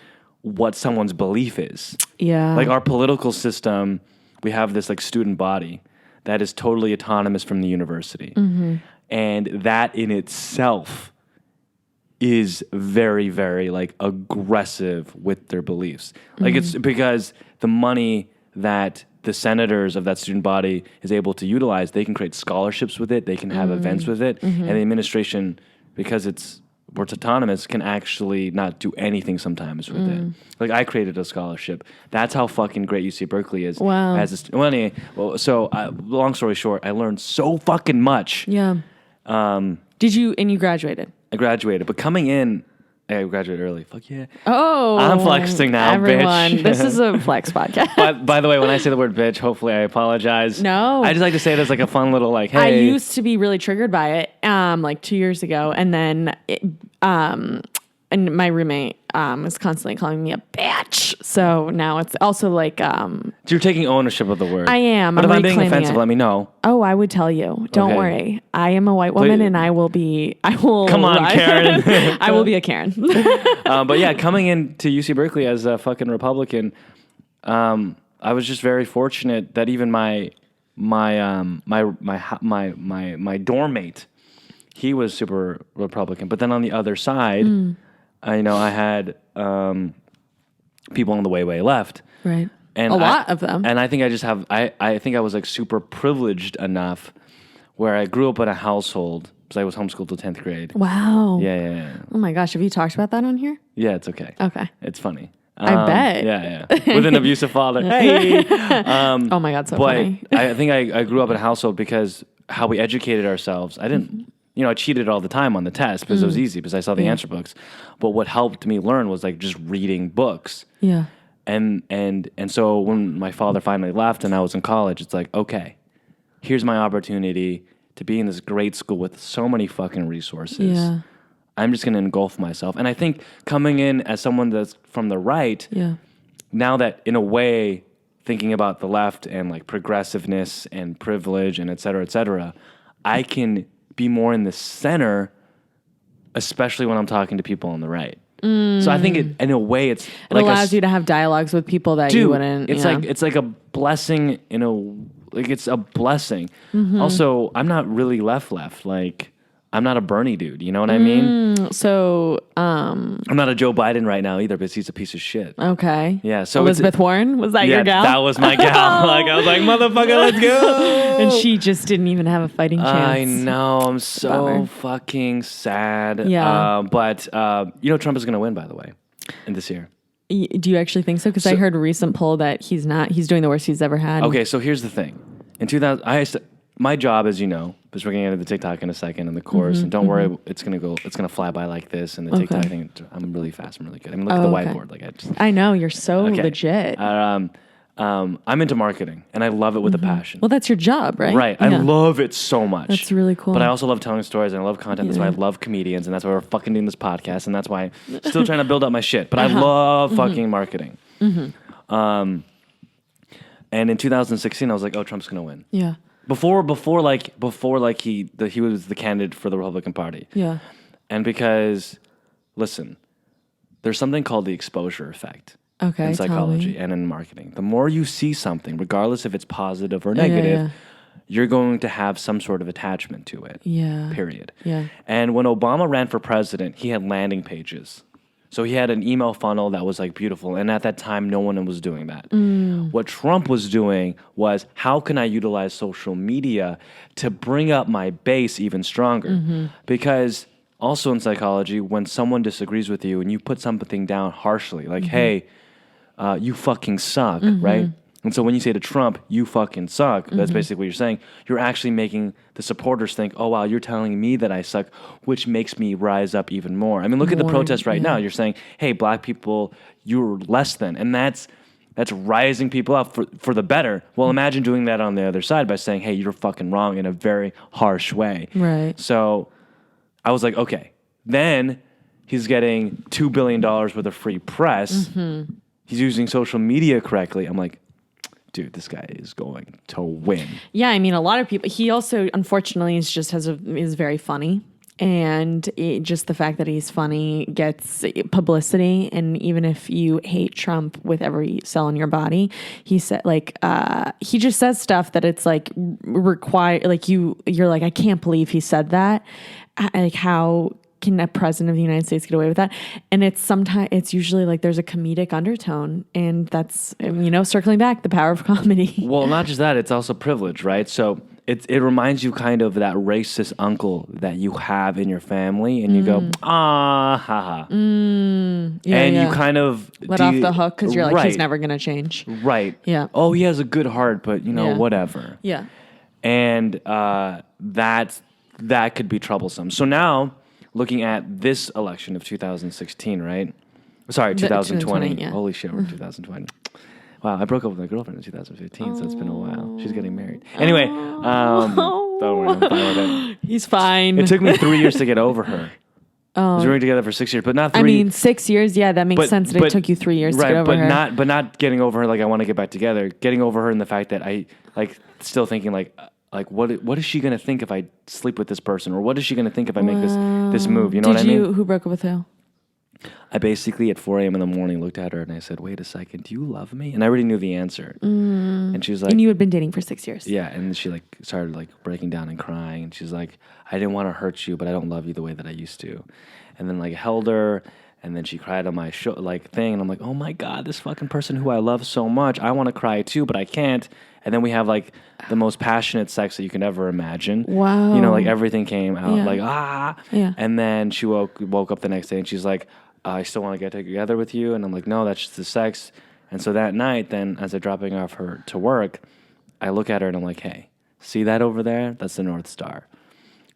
what someone's belief is. Yeah. Like our political system, we have this student body that is totally autonomous from the university. And that in itself is very, very like aggressive with their beliefs. Like it's because the money that the senators of that student body is able to utilize, they can create scholarships with it, they can have events with it, and the administration, because it's autonomous, can actually not do anything sometimes with it. Like I created a scholarship. That's how fucking great UC Berkeley is. Wow. Long story short, I learned so fucking much. Yeah. Did you, and you graduated? I graduated, but coming in, I graduated early. Fuck yeah. Oh. I'm flexing now, everyone. bitch. This is a flex podcast. By the way, when I say the word bitch, hopefully I apologize. No. I just like to say it as like a fun little like, hey. I used to be really triggered by it, like 2 years ago. And then, and my roommate, was constantly calling me a bitch. So now it's also like, So you're taking ownership of the word. I am. But if I'm being reclaiming offensive, it. let me know. Oh, I would tell you. Don't Okay. worry. I am a white woman and I will. Come on, Karen. I will be a Karen. But yeah, coming into UC Berkeley as a fucking Republican, I was just very fortunate that even my dorm mate, he was super Republican. But then on the other side, I had people on the way left. Right. And a lot of them. And I think I think I was like super privileged enough where I grew up in a household because I was homeschooled till 10th grade. Wow. Yeah. Oh my gosh. Have you talked about that on here? Yeah, it's okay. Okay. It's funny. I bet. Yeah. With an abusive father. Hey. Oh my God, so funny. I think I grew up in a household because how we educated ourselves. I didn't, I cheated all the time on the test because it was easy because I saw the answer books. But what helped me learn was like just reading books. Yeah. And so when my father finally left and I was in college, it's like, okay, here's my opportunity to be in this great school with so many fucking resources. Yeah. I'm just going to engulf myself. And I think coming in as someone that's from the right, now that in a way, thinking about the left and like progressiveness and privilege and et cetera, I can be more in the center, especially when I'm talking to people on the right. So I think in a way it allows you to have dialogues with people that you wouldn't. It's like a blessing it's a blessing. Also, I'm not really left. Like I'm not a Bernie dude. You know what I mean? So I'm not a Joe Biden right now either, because he's a piece of shit. Okay. Yeah. So Elizabeth Warren, was that your gal? That was my gal. Like I was like, motherfucker, let's go. And she just didn't even have a fighting chance. I know. I'm so Bummer. fucking sad. Yeah. But Trump is going to win, by the way, in this year. Do you actually think so? Because I heard a recent poll that he's not. He's doing the worst he's ever had. Okay, so here's the thing. In 2000, my job, as you know, is we're going to get into the TikTok in a second and the course. And don't worry, it's gonna fly by like this. And the TikTok thing, I'm really fast. I'm really good. I mean, look at the whiteboard. Like I know you're so legit. I'm into marketing and I love it with a passion. Well, that's your job, right? Right. I love it so much. That's really cool. But I also love telling stories and I love content. That's why I love comedians and that's why we're fucking doing this podcast and that's why I'm still trying to build up my shit. But I love fucking marketing. And in 2016, I was like, oh, Trump's gonna win. Yeah. Before he was the candidate for the Republican Party. Yeah. And because, listen, there's something called the exposure effect. Okay, in psychology and in marketing. The more you see something, regardless if it's positive or negative, you're going to have some sort of attachment to it. Yeah. Period. Yeah. And when Obama ran for president, he had landing pages. So he had an email funnel that was like beautiful. And at that time, no one was doing that. What Trump was doing was, how can I utilize social media to bring up my base even stronger? Because also in psychology, when someone disagrees with you and you put something down harshly, like, hey, you fucking suck, right? And so when you say to Trump, you fucking suck, that's basically what you're saying. You're actually making the supporters think, oh, wow, you're telling me that I suck, which makes me rise up even more. I mean, look at the protests right now. You're saying, hey, black people, you're less than. And that's rising people up for the better. Well, imagine doing that on the other side by saying, hey, you're fucking wrong in a very harsh way. Right. So I was like, okay. Then he's getting $2 billion worth of free press. He's using social media correctly. I'm like, dude, this guy is going to win. Yeah, I mean, a lot of people. He also, unfortunately, is very funny. And just the fact that he's funny gets publicity. And even if you hate Trump with every cell in your body, he said he just says stuff that it's like require like you're like, I can't believe he said that. Like, how can a president of the United States get away with that? And it's usually like there's a comedic undertone, and that's, circling back, the power of comedy. Well, not just that, it's also privilege, right? So it reminds you kind of that racist uncle that you have in your family, and you go, haha. Yeah, and you kind of let off the hook because you're like, right. He's never going to change. Right. Yeah. Oh, he has a good heart, but Yeah. whatever. Yeah. And that could be troublesome. So now, looking at this election of 2016, right? Sorry, 2020. Yeah. Holy shit, we're in 2020. Wow, I broke up with my girlfriend in 2015, so it's been a while. She's getting married. Anyway, don't worry, I'm fine with it. He's fine. It took me 3 years to get over her. We were together for 6 years, but not 3. I mean, 6 years, yeah, that makes sense. It took you 3 years to get over her. But not getting over her like I want to get back together. Getting over her in the fact that I still thinking like what is she gonna think if I sleep with this person, or what is she gonna think if I make this move? You know what I mean? Who broke up with who? I basically at 4 a.m. in the morning looked at her and I said, "Wait a second, do you love me?" And I already knew the answer. And she was like, And you had been dating for 6 years. yeah. And she started breaking down and crying. And she's like, "I didn't want to hurt you, but I don't love you the way that I used to." And then held her, and then she cried on my thing, and I'm like, "Oh my God, this fucking person who I love so much, I want to cry too, but I can't." And then we have the most passionate sex that you can ever imagine. Wow. Everything came out Yeah. Yeah. And then she woke up the next day and she's like, "I still want to get together with you." And I'm like, "No, that's just the sex." And so that night, then as I'm dropping off her to work, I look at her and I'm like, "Hey, see that over there? That's the North Star.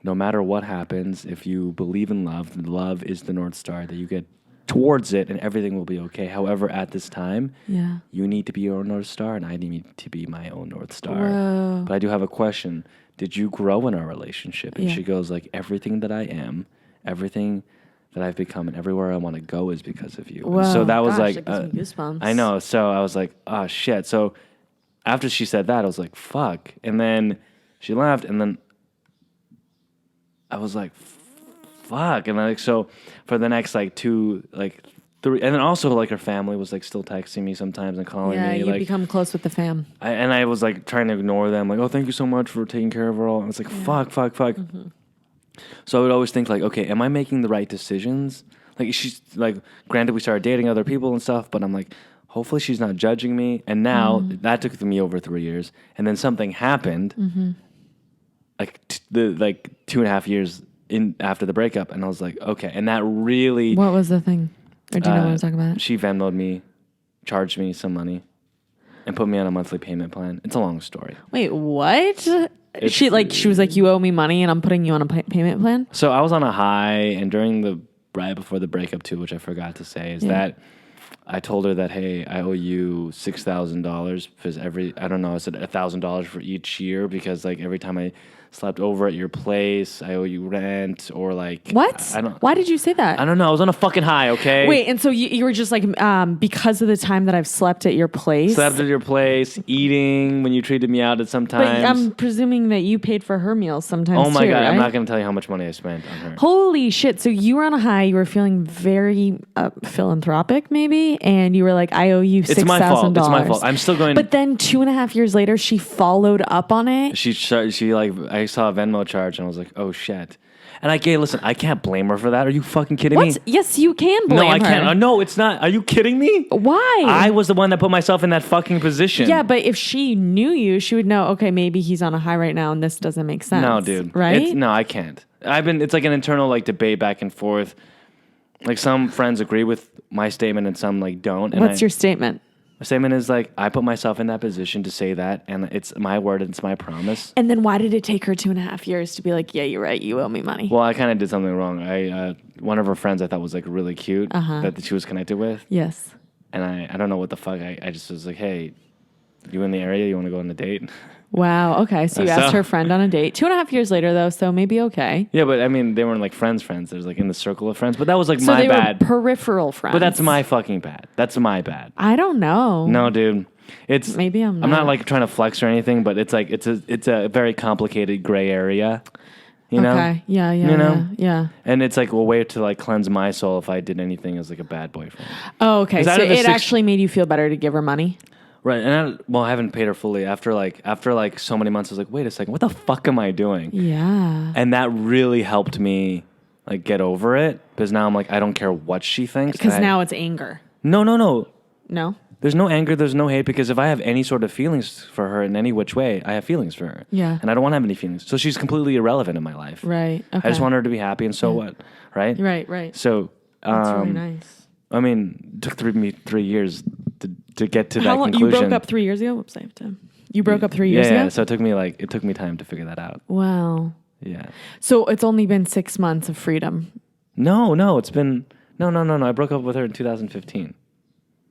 No matter what happens, if you believe in love is the North Star that you get towards it, and everything will be okay. However, at this time, you need to be your own North Star, and I need to be my own North Star." Whoa. But I do have a question. Did you grow in our relationship? And Yeah. she goes everything that I am, everything that I've become, and everywhere I want to go is because of you. Whoa. So that was Gosh, that gives me goosebumps. I know. So I was like, oh shit. So after she said that, I was like, fuck. And then she left, and then I was like, fuck. And then so for the next 2, 3, and then also her family was still texting me sometimes and calling me. Yeah, you become close with the fam. I was trying to ignore them, "Oh, thank you so much for taking care of her all." And it's fuck. Mm-hmm. So I would always think okay, am I making the right decisions? She's granted we started dating other people and stuff, but I'm hopefully she's not judging me. And now that took me over 3 years, and then something happened, 2.5 years in after the breakup, and I was like, okay, and that really. What was the thing? Or do you know what I'm talking about? She Venmo'd me, charged me some money, and put me on a monthly payment plan. It's a long story. Wait, what? She was like, "You owe me money, and I'm putting you on a payment plan." So I was on a high, and right before the breakup too, which I forgot to say, is that I told her that, "Hey, I owe you $6,000 because I don't know, I said $1,000 for each year because every time I slept over at your place, I owe you rent," or What? Why did you say that? I don't know. I was on a fucking high, okay? Wait, and so you were just because of the time that I've slept at your place? Slept at your place, eating when you treated me out at some times. But I'm presuming that you paid for her meals sometimes too, Oh my God, right? I'm not going to tell you how much money I spent on her. Holy shit. So you were on a high, you were feeling very philanthropic maybe, and you were like, "I owe you $6,000. It's my fault. It's my fault. I'm still going. But then 2.5 years later, she followed up on it. I saw a Venmo charge and I was like, "Oh shit!" And listen, I can't blame her for that. Are you fucking kidding me? Yes, you can blame her. No, I can't. No, it's not. Are you kidding me? Why? I was the one that put myself in that fucking position. Yeah, but if she knew you, she would know, okay, maybe he's on a high right now and this doesn't make sense. No, dude. Right? No, I can't. It's an internal debate back and forth. Some friends agree with my statement and some don't. And What's your statement? My statement is I put myself in that position to say that, and it's my word and it's my promise. And then why did it take her 2.5 years to be like, "Yeah, you're right, you owe me money"? Well, I kind of did something wrong. One of her friends I thought was really cute that she was connected with. Yes. And I don't know what the fuck. I just was like, "Hey, you in the area? You want to go on a date?" Wow. Okay. So you asked her friend on a date 2.5 years later, though. So maybe okay. Yeah, but I mean, they weren't friends. There's in the circle of friends, but that was So my they bad. were peripheral friends. But that's my fucking bad. That's my bad. I don't know. No, dude. It's maybe I'm not trying to flex or anything, but it's it's a very complicated gray area. You know? Okay. Yeah. You know? Yeah. And it's like a way to like cleanse my soul if I did anything as like a bad boyfriend. Oh, okay. 'Cause So out of the it actually made you feel better to give her money? Right. And I haven't paid her fully after like so many months. I was like, wait a second, what the fuck am I doing? Yeah. And that really helped me like get over it because now I'm like, I don't care what she thinks. Because now it's anger. No. No? There's no anger, there's no hate, because if I have any sort of feelings for her in any which way, I have feelings for her. Yeah. And I don't want to have any feelings. So she's completely irrelevant in my life. Right. Okay. I just want her to be happy, and so what? Right? Right. So, That's really nice. I mean, it took me 3 years to get to How that long? conclusion. You broke up 3 years ago? Whoops, I have to. You broke up 3 years ago? Yeah, so it took me time to figure that out. Wow. Yeah. So it's only been 6 months of freedom. No, it's been, no. I broke up with her in 2015.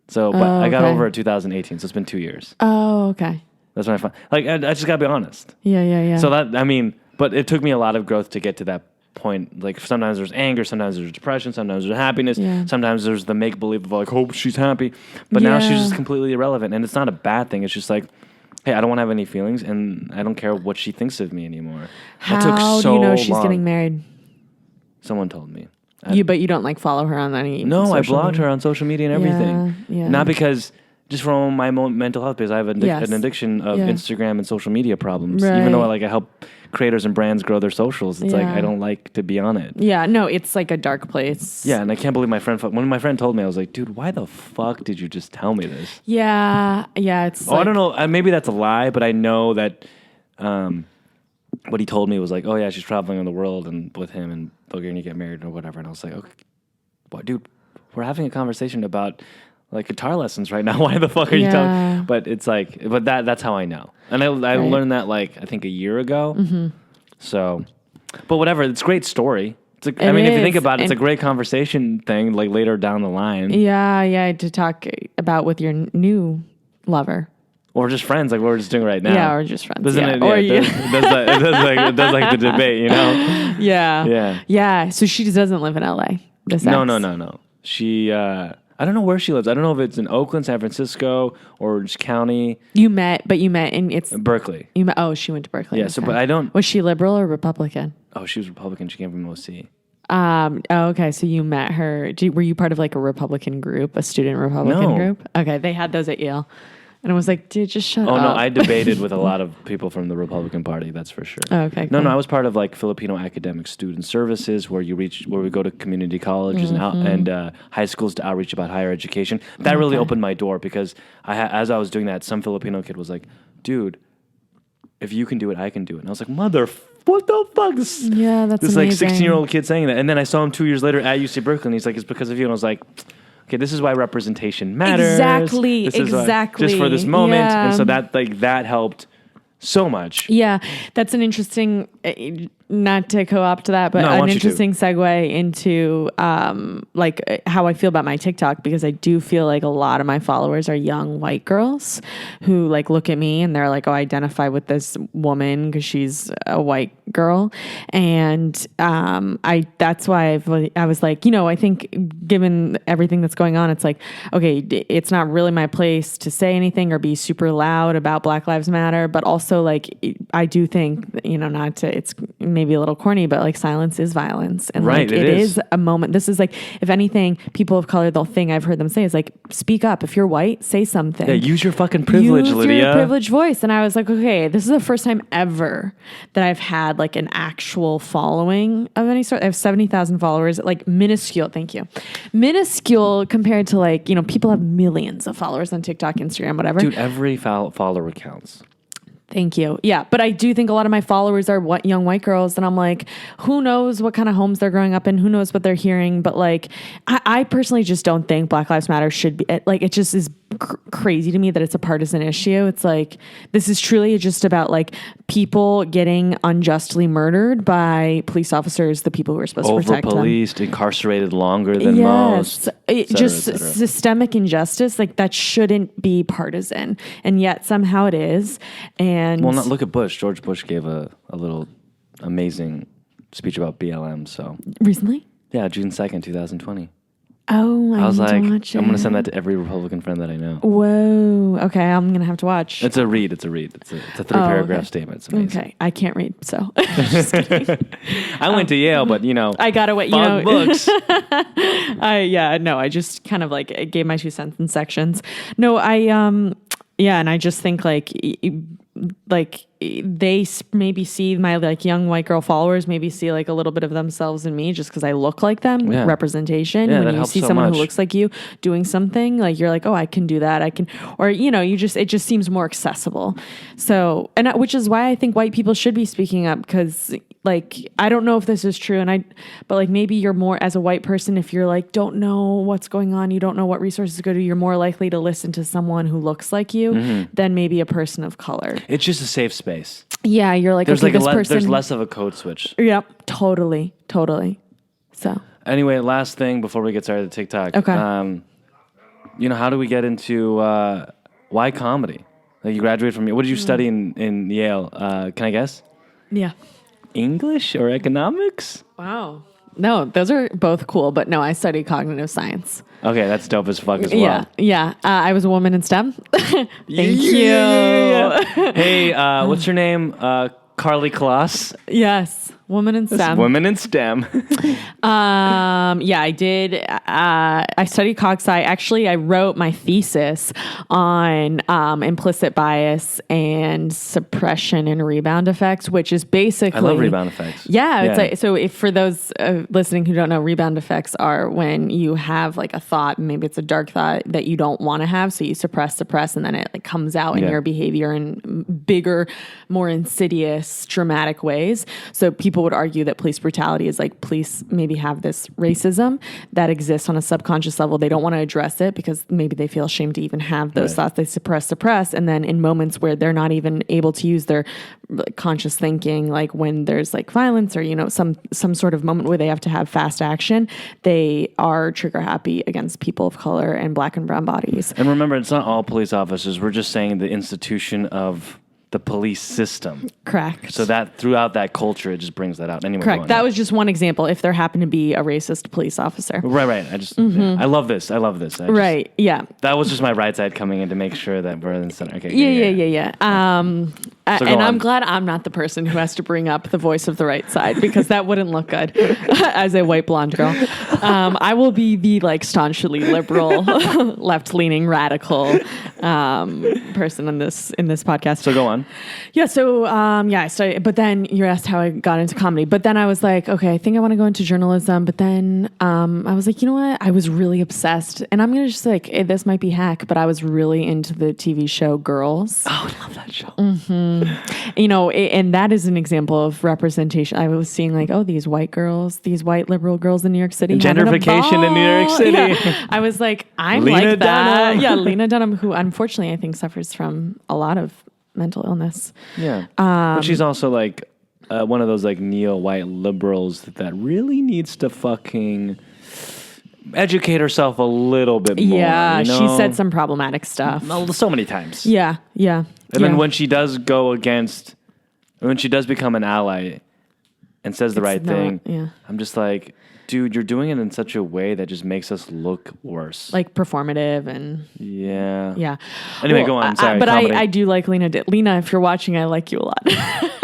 So, but I got over it 2018, so it's been 2 years. Oh, okay. That's when I found, like, I just gotta be honest. Yeah. So that, I mean, but it took me a lot of growth to get to that point. Like, sometimes there's anger, sometimes there's depression, sometimes there's happiness, sometimes there's the make-believe of, like, hope she's happy. But now she's just completely irrelevant, and it's not a bad thing. It's just like, hey, I don't want to have any feelings, and I don't care what she thinks of me anymore. That took How so do you know she's long. getting married? Someone told me. But you don't like follow her on any. No, I blocked her on social media and everything. Yeah. Not because, just from my mental health, because I have an addiction of Instagram and social media problems. Even though I help creators and brands grow their socials, it's like I don't like to be on it. Yeah, no, it's like a dark place. Yeah, and I can't believe when my friend told me, I was like, dude, why the fuck did you just tell me this? Yeah, it's. I don't know. Maybe that's a lie, but I know that what he told me was like, oh yeah, she's traveling in the world and with him, and they're going to get married or whatever. And I was like, okay, well, dude, we're having a conversation about like guitar lessons right now. Why the fuck are you telling? But it's like, but that's how I know. And I learned that like I think a year ago. Mm-hmm. So, but whatever. It's a great story. If you think about it, it's a great conversation thing. Like later down the line. Yeah, to talk about with your new lover. Or just friends, like what we're just doing right now. Yeah, or just friends. Doesn't it? Or it does like the debate, you know? Yeah. So she just doesn't live in LA. No. She, I don't know where she lives. I don't know if it's in Oakland, San Francisco, or just county. You met in it's Berkeley. She went to Berkeley. Yeah. So, but I don't. Was she liberal or Republican? Oh, she was Republican. She came from OC. Okay. So you met her. Were you part of like a Republican group, a student Republican group? Okay. They had those at Yale. And I was like, dude, just shut up. Oh, no, I debated with a lot of people from the Republican Party, that's for sure. Oh, okay, No, cool. I was part of like Filipino Academic Student Services where we go to community colleges and high schools to outreach about higher education. That really opened my door because as I was doing that, some Filipino kid was like, dude, if you can do it, I can do it. And I was like, what the fuck? This that's like amazing. 16-year-old kid saying that. And then I saw him 2 years later at UC Berkeley and he's like, it's because of you. And I was like, okay, this is why representation matters. Exactly. Just for this moment. Yeah. And so that helped so much. Yeah, that's an interesting, not to co-opt to that, but an interesting segue into how I feel about my TikTok, because I do feel like a lot of my followers are young white girls who like look at me and they're like, oh, I identify with this woman because she's a white girl. And that's why I was like, I think given everything that's going on, it's like, okay, it's not really my place to say anything or be super loud about Black Lives Matter, but also like I do think, it's maybe a little corny, but like silence is violence. And right, like it is a moment. This is like, if anything, people of color, the thing I've heard them say is like, speak up. If you're white, say something. Yeah, use your fucking privilege, Lydia. Use your privileged voice. And I was like, okay, this is the first time ever that I've had like an actual following of any sort. I have 70,000 followers, like minuscule. Thank you. Minuscule compared to like, people have millions of followers on TikTok, Instagram, whatever. Dude, every follower counts. Thank you. Yeah. But I do think a lot of my followers are young white girls. And I'm like, who knows what kind of homes they're growing up in? Who knows what they're hearing? But like, I personally just don't think Black Lives Matter should be like, it just is crazy to me that it's a partisan issue. It's like, this is truly just about like people getting unjustly murdered by police officers, the people who are supposed to protect them. Over-policed, incarcerated longer than most. Systemic injustice, like that shouldn't be partisan. And yet somehow it is. And well, look at Bush. George Bush gave a little amazing speech about BLM. So recently? Yeah, June 2nd, 2020. Oh, I was need like, to watch I'm going to it. send that to every Republican friend that I know. Whoa. Okay, I'm going to have to watch. It's a read. It's a 3-paragraph statement. It's amazing. Okay, I can't read, so. Just kidding. I went to Yale, but I gotta wait. books. I just kind of like gave my 2 cents in sections. No, and I just think like they maybe see my like young white girl followers maybe see like a little bit of themselves in me just because I look like them. Yeah. Representation. Yeah, when that you helps see so someone much. who looks like you doing something, like you're like, oh, I can do that. I can, or it just seems more accessible. So, which is why I think white people should be speaking up, because like, I don't know if this is true, but like maybe you're more, as a white person, if you're like, don't know what's going on, you don't know what resources to go to, you're more likely to listen to someone who looks like you than maybe a person of color. It's just a safe space. Yeah, you're like, There's okay, this person. there's less of a code switch. Yep, totally. So. Anyway, last thing before we get started with TikTok. Okay. How do we get into why comedy? Like, you graduated from, what did you study in Yale? Can I guess? Yeah. English or economics? Wow. No, those are both cool, but no, I studied cognitive science. Okay, that's dope as fuck as well. Yeah. I was a woman in STEM. Thank you. Yeah. Hey, what's your name? Carly Kloss. Yes, woman in STEM. Women in STEM. I did. I studied cog sci. Actually, I wrote my thesis on implicit bias and suppression and rebound effects, which is basically. I love rebound effects. Yeah, it's like, so if for those listening who don't know, rebound effects are when you have like a thought, maybe it's a dark thought that you don't want to have, so you suppress, and then it like comes out in your behavior in bigger, more insidious, dramatic ways. So people would argue that police brutality is like police maybe have this racism that exists on a subconscious level. They don't want to address it because maybe they feel ashamed to even have those thoughts. They suppress. And then in moments where they're not even able to use their conscious thinking, like when there's like violence or, some sort of moment where they have to have fast action, they are trigger happy against people of color and black and brown bodies. And remember, it's not all police officers. We're just saying the institution of the police system. Correct. So that throughout that culture, it just brings that out. Anyway, correct. That was just one example. If there happened to be a racist police officer. Right. I love this. Right. Yeah. That was just my right side coming in to make sure that we're in the center. Okay. Yeah. And I'm glad I'm not the person who has to bring up the voice of the right side, because that wouldn't look good as a white blonde girl. I will be the like staunchly liberal, left-leaning, radical person in this podcast. So go on. Yeah. So I studied, but then you asked how I got into comedy. But then I was like, okay, I think I want to go into journalism. But then I was like, you know what? I was really obsessed, and I'm gonna just like, this might be hack, but I was really into the TV show Girls. Oh, I love that show. Mm-hmm. And that is an example of representation. I was seeing like, oh, these white liberal girls in New York City. Gentrification in New York City. Yeah. I was like, I'm Lena like that. Dunham. Yeah, Lena Dunham, who unfortunately I think suffers from a lot of mental illness. Yeah. But she's also like one of those like neo-white liberals that really needs to fucking educate herself a little bit more. Yeah, she said some problematic stuff. So many times. Yeah. And then when she does when she does become an ally and says the right thing, I'm just like, dude, you're doing it in such a way that just makes us look worse. Like performative and... Yeah. Anyway, go on. Sorry, but I do like Lena. Lena, if you're watching, I like you a lot.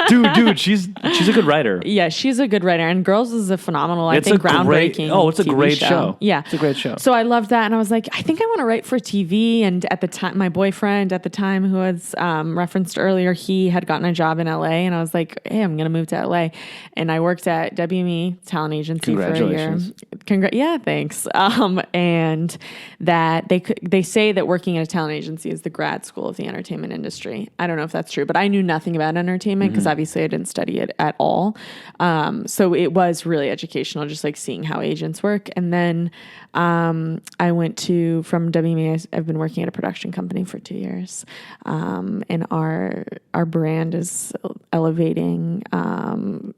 Dude, she's a good writer. Yeah, she's a good writer. And Girls is a phenomenal, I think, groundbreaking it's a TV great show. Yeah. It's a great show. So I loved that. And I was like, I think I want to write for TV. And at the time, my boyfriend at the time, who was referenced earlier, he had gotten a job in LA. And I was like, hey, I'm going to move to LA. And I worked at WME Talent Agency for a year. Yeah, thanks. And that they say that working at a talent agency is the grad school of the entertainment industry. I don't know if that's true, but I knew nothing about entertainment because obviously I didn't study it at all. So it was really educational, just like seeing how agents work. And then I went from WME, I've been working at a production company for 2 years. And our brand is elevating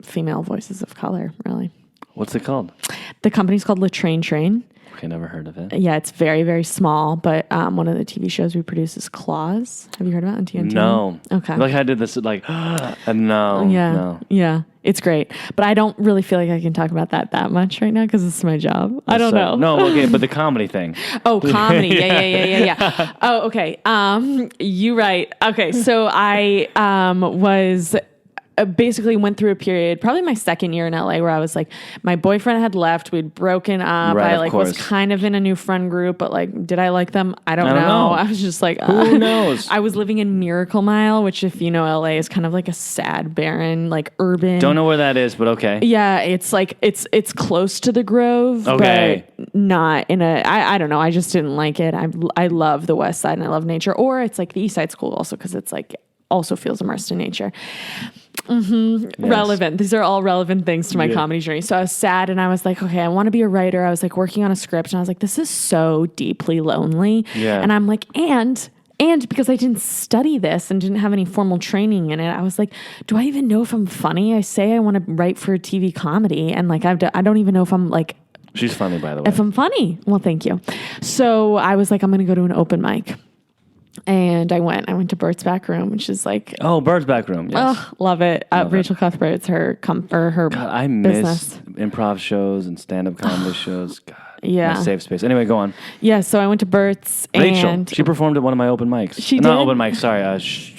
female voices of color, really. What's it called? The company's called La Train Train. Okay, never heard of it. Yeah, it's very, very small, but one of the TV shows we produce is Claws. Have you heard about it on TNT? No. Okay. Like I did this, like, no. Yeah. No. Yeah. It's great. But I don't really feel like I can talk about that much right now because it's my job. I don't know. No, okay, but the comedy thing. Oh, comedy. Yeah. Oh, okay. You right. Okay, so I was basically went through a period, probably my second year in LA, where I was like, my boyfriend had left, we'd broken up. Right, I like was kind of in a new friend group, but like, did I like them? I don't know. I was just like, who knows? I was living in Miracle Mile, which if you know LA is kind of like a sad, barren, like urban. Don't know where that is, but okay. Yeah, it's like it's close to the Grove, okay, but not in a. I don't know. I just didn't like it. I love the West Side and I love nature, or it's like the East Side's cool also because it's like also feels immersed in nature. Yes. Relevant. These are all relevant things to my comedy journey. So I was sad and I was like, okay, I want to be a writer. I was like working on a script and I was like, this is so deeply lonely. Yeah. And I'm like, and because I didn't study this and didn't have any formal training in it, I was like, do I even know if I'm funny? I say I want to write for a TV comedy and like I don't even know if I'm like. She's funny, by the way. If I'm funny. Well, thank you. So I was like, I'm going to go to an open mic. And I went to Bert's Back Room, which is like... Oh, Bert's Back Room, yes. Oh, love it. Rachel Cuthbert's her God, I business. miss improv shows and stand-up comedy shows. God. Yeah. My safe space. Anyway, go on. Yeah, so I went to Bert's Rachel, and... she performed at one of my open mics. She Not did? open mics, sorry.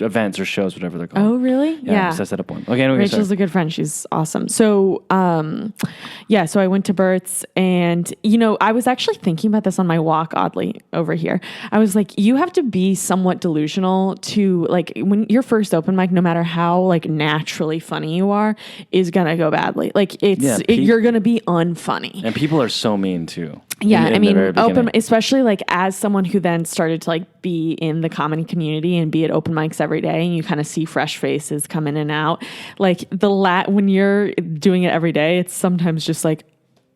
Events or shows, whatever they're called. Oh, really? Yeah. So I set up one. Okay, anyway, Rachel's a good friend. She's awesome. So, so I went to Bert's and, I was actually thinking about this on my walk, oddly, over here. I was like, you have to be somewhat delusional to, like, when your first open mic, no matter how, like, naturally funny you are, is going to go badly. Like, you're going to be unfunny. And people are so mean, too. Yeah, I mean, open, especially like as someone who then started to like be in the comedy community and be at open mics every day, and you kind of see fresh faces come in and out. Like when you're doing it every day, it's sometimes just like,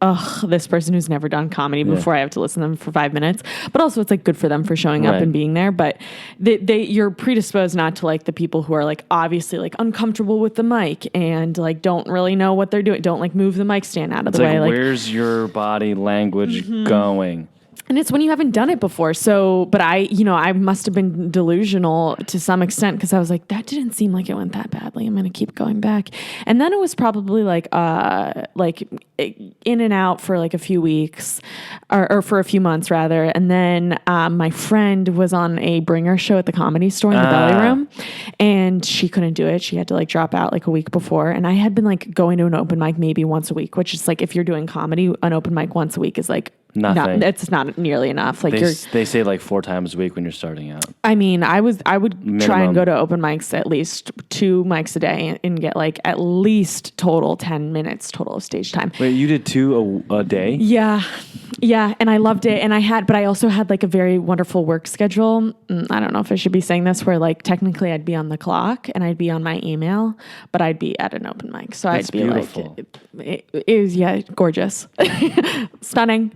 ugh, this person who's never done comedy before, I have to listen to them for 5 minutes. But also it's like good for them for showing up and being there. But you're predisposed not to like the people who are like obviously like uncomfortable with the mic and like don't really know what they're doing. Don't like move the mic stand out of the way. Like, where's your body language going? And it's when you haven't done it before. So, but I must have been delusional to some extent because I was like, that didn't seem like it went that badly. I'm going to keep going back. And then it was probably like in and out for like a few weeks or for a few months rather. And then my friend was on a bringer show at the Comedy Store in the Belly Room and she couldn't do it. She had to like drop out like a week before. And I had been like going to an open mic maybe once a week, which is like, if you're doing comedy, an open mic once a week is like, nothing. It's not nearly enough. Like they say like 4 times a week when you're starting out. I mean, I would Minimum. try and go to open mics at least 2 mics a day and get like at least total 10 minutes total of stage time. Wait, you did 2 a day? Yeah, and I loved it. And but I also had like a very wonderful work schedule. I don't know if I should be saying this, where like technically I'd be on the clock and I'd be on my email, but I'd be at an open mic. So That's I'd be beautiful. like, it was gorgeous, stunning.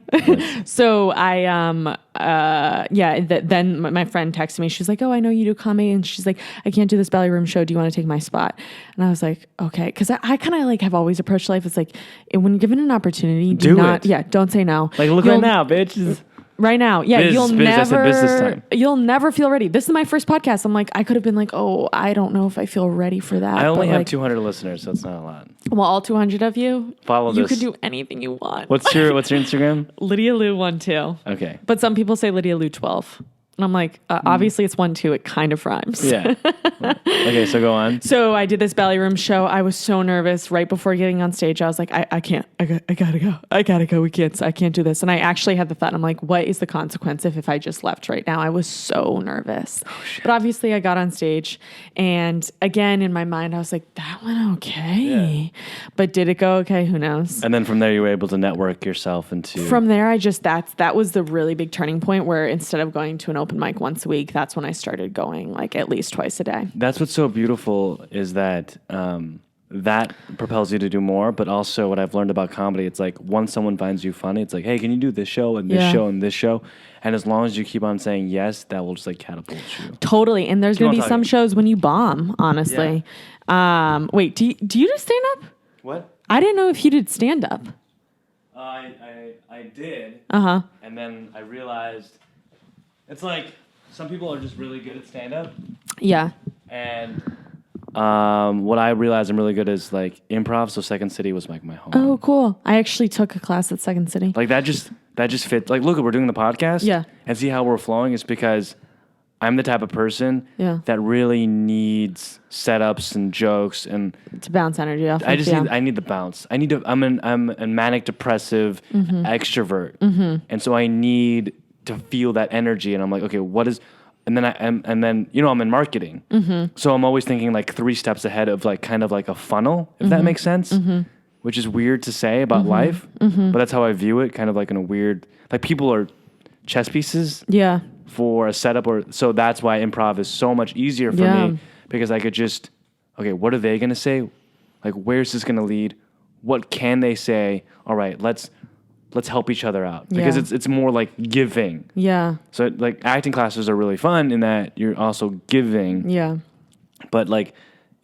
So I then my friend texted me. She's like, "Oh, I know you do comedy," and she's like, "I can't do this Belly Room show. Do you want to take my spot?" And I was like, "Okay," because I kind of like have always approached life. It's like when given an opportunity, don't say no. Like look right now, bitch. Right now. Yeah, business you'll never feel ready. This is my first podcast. I'm like, I could have been like, oh, I don't know if I feel ready for that. I only have like, 200 listeners, so it's not a lot. Well, all 200 of you, follow you this. could do anything you want. What's your Instagram? Lydialoo121. Okay. But some people say Lydialoo12. And I'm like, obviously it's 1-2. It kind of rhymes. Yeah. Okay, so go on. So I did this Belly Room show. I was so nervous right before getting on stage. I was like, I can't. I gotta go. I can't do this. And I actually had the thought, I'm like, what is the consequence if I just left right now? I was so nervous. Oh, shit. But obviously I got on stage. And again, in my mind, I was like, that went okay. Yeah. But did it go okay? Who knows? And then from there, you were able to network yourself into... From there, that was the really big turning point where instead of going to an open mic once a week, that's when I started going like at least twice a day. That's what's so beautiful is that that propels you to do more. But also what I've learned about comedy, it's like once someone finds you funny, it's like, hey, can you do this show and this show and this show? And as long as you keep on saying yes, that will just like catapult you. Totally. And there's going to be some shows when you bomb, honestly. Yeah. Wait, do you do stand up? What? I didn't know if you did stand up. I did. Uh-huh. And then I realized it's like some people are just really good at stand-up. Yeah. And what I realized I'm really good is like improv. So Second City was like my home. Oh, cool. I actually took a class at Second City. Like that just fit. Like, look, we're doing the podcast. Yeah. And see how we're flowing is because I'm the type of person that really needs setups and jokes and to bounce energy off. I need the bounce. I'm a manic depressive extrovert. And so I need to feel that energy. And I'm like, okay, what is, and then I'm in marketing. So I'm always thinking like 3 steps ahead of like kind of like a funnel, if that makes sense, which is weird to say about life, but that's how I view it. Kind of like in a weird, like people are chess pieces. Yeah. For a setup, so that's why improv is so much easier for me, because I could just, okay, what are they going to say? Like, where's this going to lead? What can they say? All right, let's help each other out, because it's more like giving. Yeah. So like acting classes are really fun in that you're also giving. Yeah. But like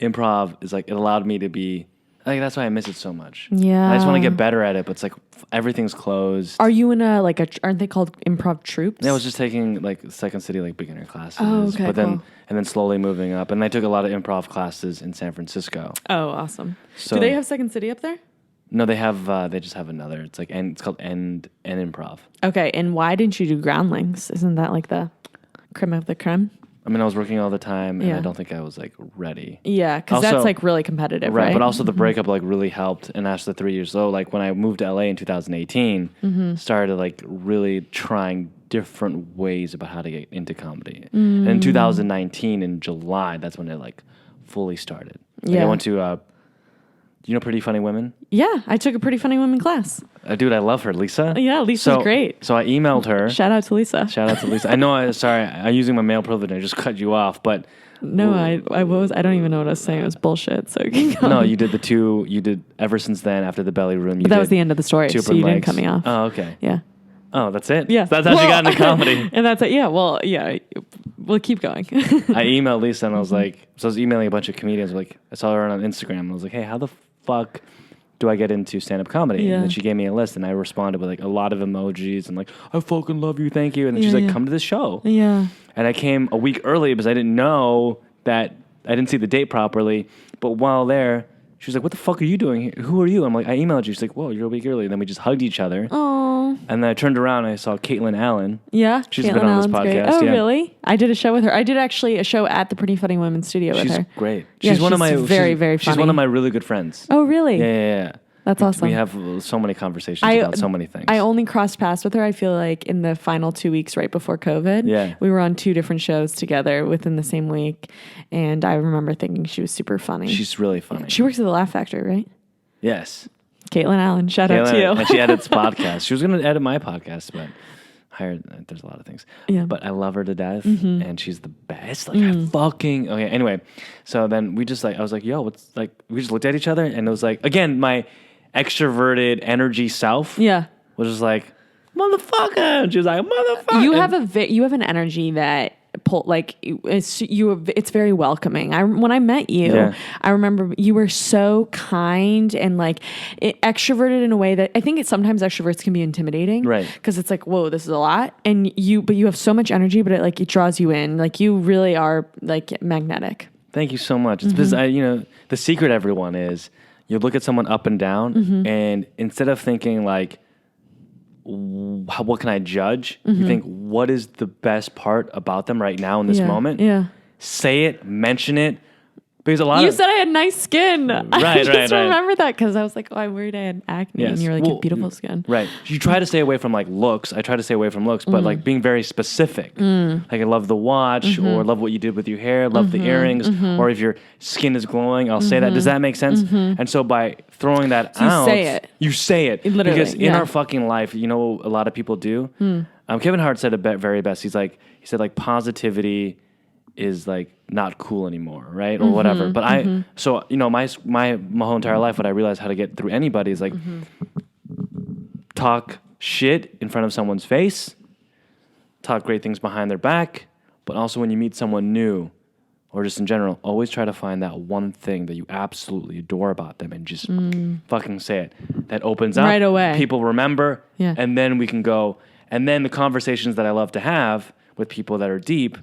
improv is like, it allowed me to be, like, that's why I miss it so much. Yeah. I just want to get better at it, but it's like everything's closed. Are you in aren't they called improv troops? Yeah, I was just taking like Second City like beginner classes. Oh, okay, but then cool. And then slowly moving up. And I took a lot of improv classes in San Francisco. Oh, awesome. So, do they have Second City up there? No, they have they just have another. It's like it's called End Improv. Okay, and why didn't you do Groundlings? Isn't that like the creme of the creme? I mean, I was working all the time, and I don't think I was like ready. Yeah, because that's like really competitive, right? But also the breakup like really helped. And after the 3 years, though, like when I moved to LA in 2018, started like really trying different ways about how to get into comedy. And in 2019, in July, that's when it like fully started. Like, I went to, you know, Pretty Funny Women? Yeah, I took a Pretty Funny Women class. Dude, I love her, Lisa. Yeah, Lisa's great. So I emailed her. Shout out to Lisa. Shout out to Lisa. I know. Sorry, I'm using my male privilege. I just cut you off, but no, I don't even know what I was saying. It was bullshit. So keep going. No, you did the 2. You did Ever Since Then after the belly room. But that was the end of the story. So you didn't cut me off. Oh, okay. Yeah. Oh, that's it. Yeah. So that's how she got into comedy. And that's it. Yeah. Well, yeah. We'll keep going. I emailed Lisa and I was like, so I was emailing a bunch of comedians. Like, I saw her on Instagram and I was like, hey, how the fuck do I get into stand-up comedy? Yeah. And then she gave me a list and I responded with like a lot of emojis and like, I fucking love you, thank you. And then she's like, come to this show. Yeah. And I came a week early because I didn't know that, I didn't see the date properly. But while there, she was like, what the fuck are you doing here? Who are you? I'm like, I emailed you. She's like, whoa, you're a week early. And then we just hugged each other. Oh. And then I turned around and I saw Caitlin Allen. Yeah. She's been on this podcast. Great. Oh, yeah. Really? I did a show with her. I did actually a show at the Pretty Funny Women studio with her. She's great. Yeah, She's one of my very funny. She's one of my really good friends. Oh, really? Yeah. That's awesome. We have so many conversations about so many things. I only crossed paths with her, I feel like, in the final 2 weeks right before COVID. Yeah. We were on 2 different shows together within the same week. And I remember thinking she was super funny. She's really funny. She works at the Laugh Factory, right? Yes. Caitlin Allen, shout out to you. And she edits podcasts. She was going to edit my podcast, but there's a lot of things. Yeah. But I love her to death, and she's the best. Like, I fucking... Okay, anyway. So then we just, like... I was like, yo, what's... Like, we just looked at each other, and it was like... Again, my extroverted energy self was just like, motherfucker. And she was like, motherfucker. You have an energy that... it's very welcoming. When I met you, I remember you were so kind and like extroverted in a way that I think sometimes extroverts can be intimidating, right? Because it's like, whoa, this is a lot, but you have so much energy, but it draws you in. Like you really are like magnetic. Thank you so much. It's because the secret, everyone, is you look at someone up and down, and instead of thinking like, what can I judge? You think, what is the best part about them right now in this moment? Yeah. Say it, mention it. Because you said I had nice skin. Right, I just remember that because I was like, oh, I worried I had acne. Yes. And you were like, you have beautiful skin. Right. You try to stay away from like looks. I try to stay away from looks, but like being very specific. Like I love the watch or love what you did with your hair, love the earrings, or if your skin is glowing, I'll say that. Does that make sense? And so by throwing that out, you say it. Literally. Because in our fucking life, a lot of people do. Kevin Hart said it very best. He said positivity is like not cool anymore, right? Or whatever. But my whole entire life, what I realized how to get through anybody is like talk shit in front of someone's face, talk great things behind their back, but also when you meet someone new or just in general, always try to find that one thing that you absolutely adore about them and just fucking say it. that opens up Right away. people remember, Yeah. and then we can go. And then the conversations that I love to have with people that are deep,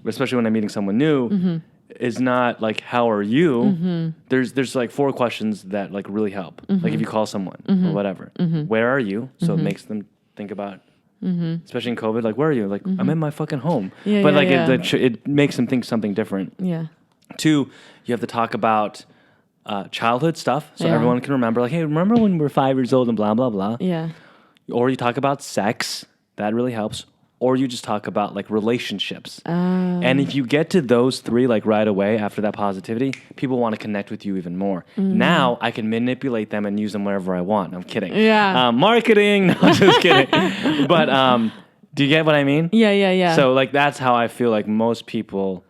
especially when I'm meeting someone new, is not like, how are you? There's like 4 questions that like really help. Like if you call someone or whatever, where are you? So it makes them think about, especially in COVID, like, where are you? Like, I'm in my fucking home. Yeah, but yeah, like yeah. it makes them think something different. Yeah. 2, you have to talk about childhood stuff, so Yeah. everyone can remember. Like, hey, remember when we were 5 years old and blah blah blah. Yeah. Or you talk about sex, that really helps. Or you just talk about like relationships. And if you get to those 3 like right away after that positivity, people want to connect with you even more. Now I can manipulate them and use them wherever I want. I'm kidding. Yeah. Marketing. No, I'm just kidding. But do you get what I mean? Yeah. So like that's how I feel like most people.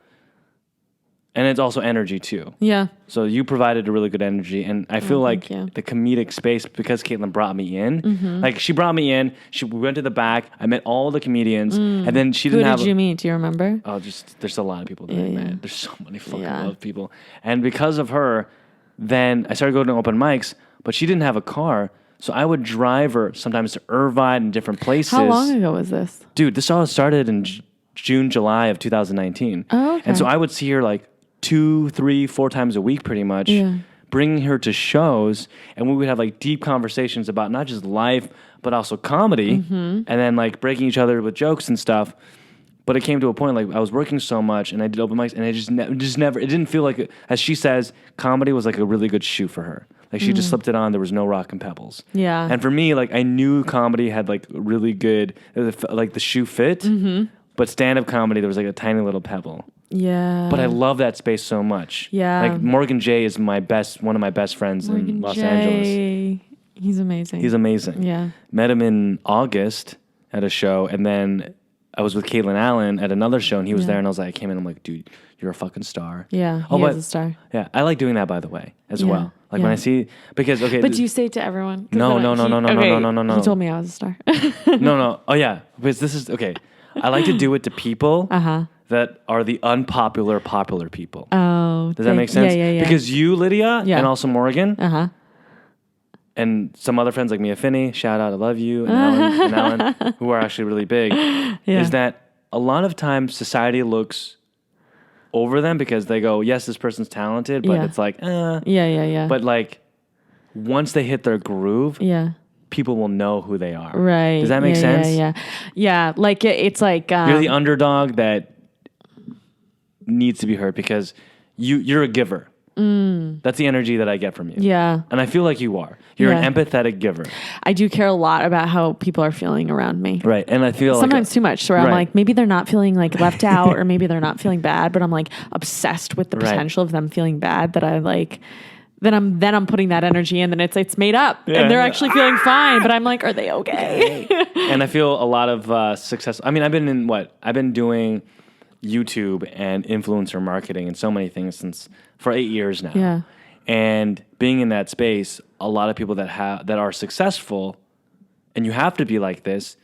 And it's also energy too. Yeah. So you provided a really good energy, and I feel like you. the comedic space, because Caitlin brought me in, like she brought me in, we went to the back, I met all the comedians, and then she Who didn't have. did you meet? Do you remember? Oh, just there's a lot of people that I met. There's so many fucking Yeah. love people, and because of her, then I started going to open mics, but she didn't have a car, so I would drive her sometimes to Irvine and different places. How long ago was this? Dude, this all started in June, July of 2019. Oh, okay. And so I would see her like 2, 3, 4 times a week pretty much, bringing her to shows, and we would have like deep conversations about not just life, but also comedy, and then like breaking each other with jokes and stuff. But it came to a point like I was working so much and I did open mics, and it just never, it didn't feel like, as she says, comedy was like a really good shoe for her. Like she just slipped it on, there was no rock and pebbles. Yeah. And for me, like I knew comedy had like really good, like the shoe fit, but stand-up comedy, there was like a tiny little pebble. Yeah. But I love that space so much. Yeah. Like Morgan Jay is one of my best friends in Los Angeles. He's amazing. He's amazing. Yeah. Met him in August at a show, and then I was with Caitlin Allen at another show, and he was there, and I was like, I came in, I'm like, dude, you're a fucking star. Yeah. He is a star. Yeah, I like doing that, by the way, as Yeah, well. Like when I see, because, okay. But do you say it to everyone? 'Cause No. He told me I was a star. No. Oh, yeah. Because this is, okay. I like to do it to people that are the unpopular, popular people. Oh. Does that make sense? Yeah. Because you, Lydia, Yeah. and also Morgan, and some other friends like Mia Finney, shout out, I love you, and Alan, who are actually really big, is that a lot of times society looks over them because they go, yes, this person's talented, but it's like, Yeah. But like, once they hit their groove, people will know who they are. Right. Does that make sense? Yeah. Like it's like You're the underdog that needs to be heard because you're a giver. That's the energy that I get from you. Yeah. And I feel like you are. You're an empathetic giver. I do care a lot about how people are feeling around me. Right. And I feel sometimes like too much. So I'm like, maybe they're not feeling like left out or maybe they're not feeling bad, but I'm like obsessed with the potential of them feeling bad that I like. Then I'm putting that energy in, and it's made up, and they're actually feeling fine. But I'm like, are they okay? And I feel a lot of success. I mean, I've been doing YouTube and influencer marketing and so many things for 8 years now. Yeah. And being in that space, a lot of people that are successful, and you have to be like this,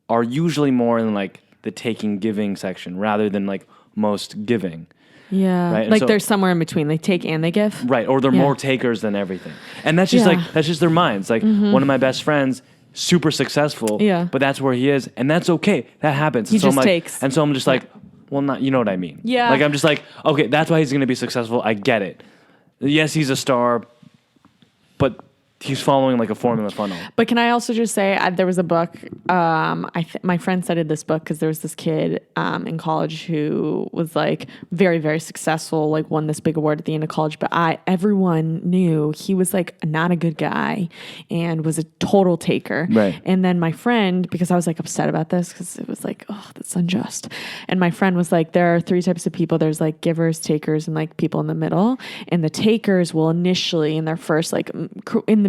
are usually more in like the taking giving section rather than like most giving. Yeah. Right? Like they're somewhere in between. They take and they give. Right. Or they're more takers than everything. And that's just that's just their minds. Like one of my best friends, super successful, but that's where he is. And that's okay. That happens. He and so just I'm like, takes. And so I'm just like, well, not, you know what I mean? Yeah. Like I'm just like, okay, that's why he's going to be successful. I get it. Yes, he's a star, but he's following like a formula funnel. But can I also just say there was a book. My friend cited this book because there was this kid in college who was like very, very successful, like won this big award at the end of college. But everyone knew he was like not a good guy and was a total taker. Right. And then my friend, because I was like upset about this because it was like, oh, that's unjust. And my friend was like, there are 3 types of people. There's like givers, takers, and like people in the middle. And the takers will initially in their first like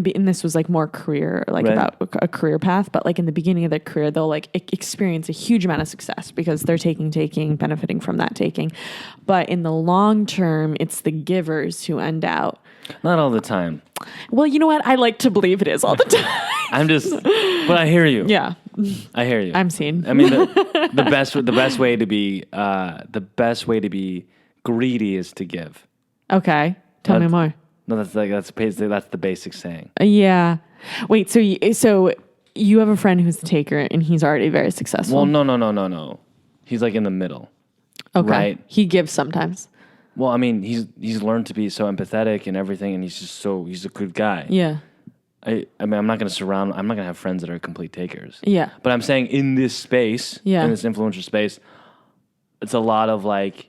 and this was like more career, like about a career path, but like in the beginning of their career, they'll like experience a huge amount of success because they're taking, benefiting from that taking. But in the long term, it's the givers who end out. Not all the time. Well, you know what? I like to believe it is all the time. But I hear you. Yeah. I hear you. I'm seen. I mean, the best way to be greedy is to give. Okay. Tell me more. No, that's the basic saying. Yeah. Wait, so you have a friend who's the taker and he's already very successful. Well, no. He's like in the middle. Okay. Right? He gives sometimes. Well, I mean, he's learned to be so empathetic and everything, and he's a good guy. Yeah. I mean, I'm not going to have friends that are complete takers. Yeah. But I'm saying in this space, in this influencer space, it's a lot of like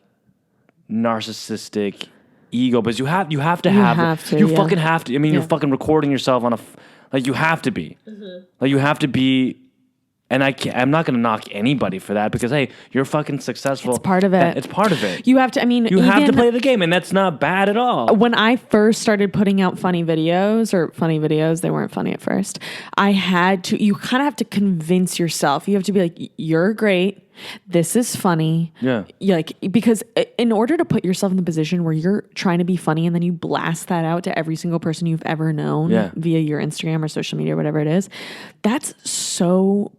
narcissistic ego, because you have to fucking have to. I mean, you're fucking recording yourself on like you have to be. Like you have to be. And I'm not going to knock anybody for that, because, hey, you're fucking successful. It's part of it. It's part of it. You have to, you have to play the game, and that's not bad at all. When I first started putting out funny videos, they weren't funny at first. You kind of have to convince yourself. You have to be like, you're great. This is funny. Yeah. Because in order to put yourself in the position where you're trying to be funny and then you blast that out to every single person you've ever known via your Instagram or social media or whatever it is, that's so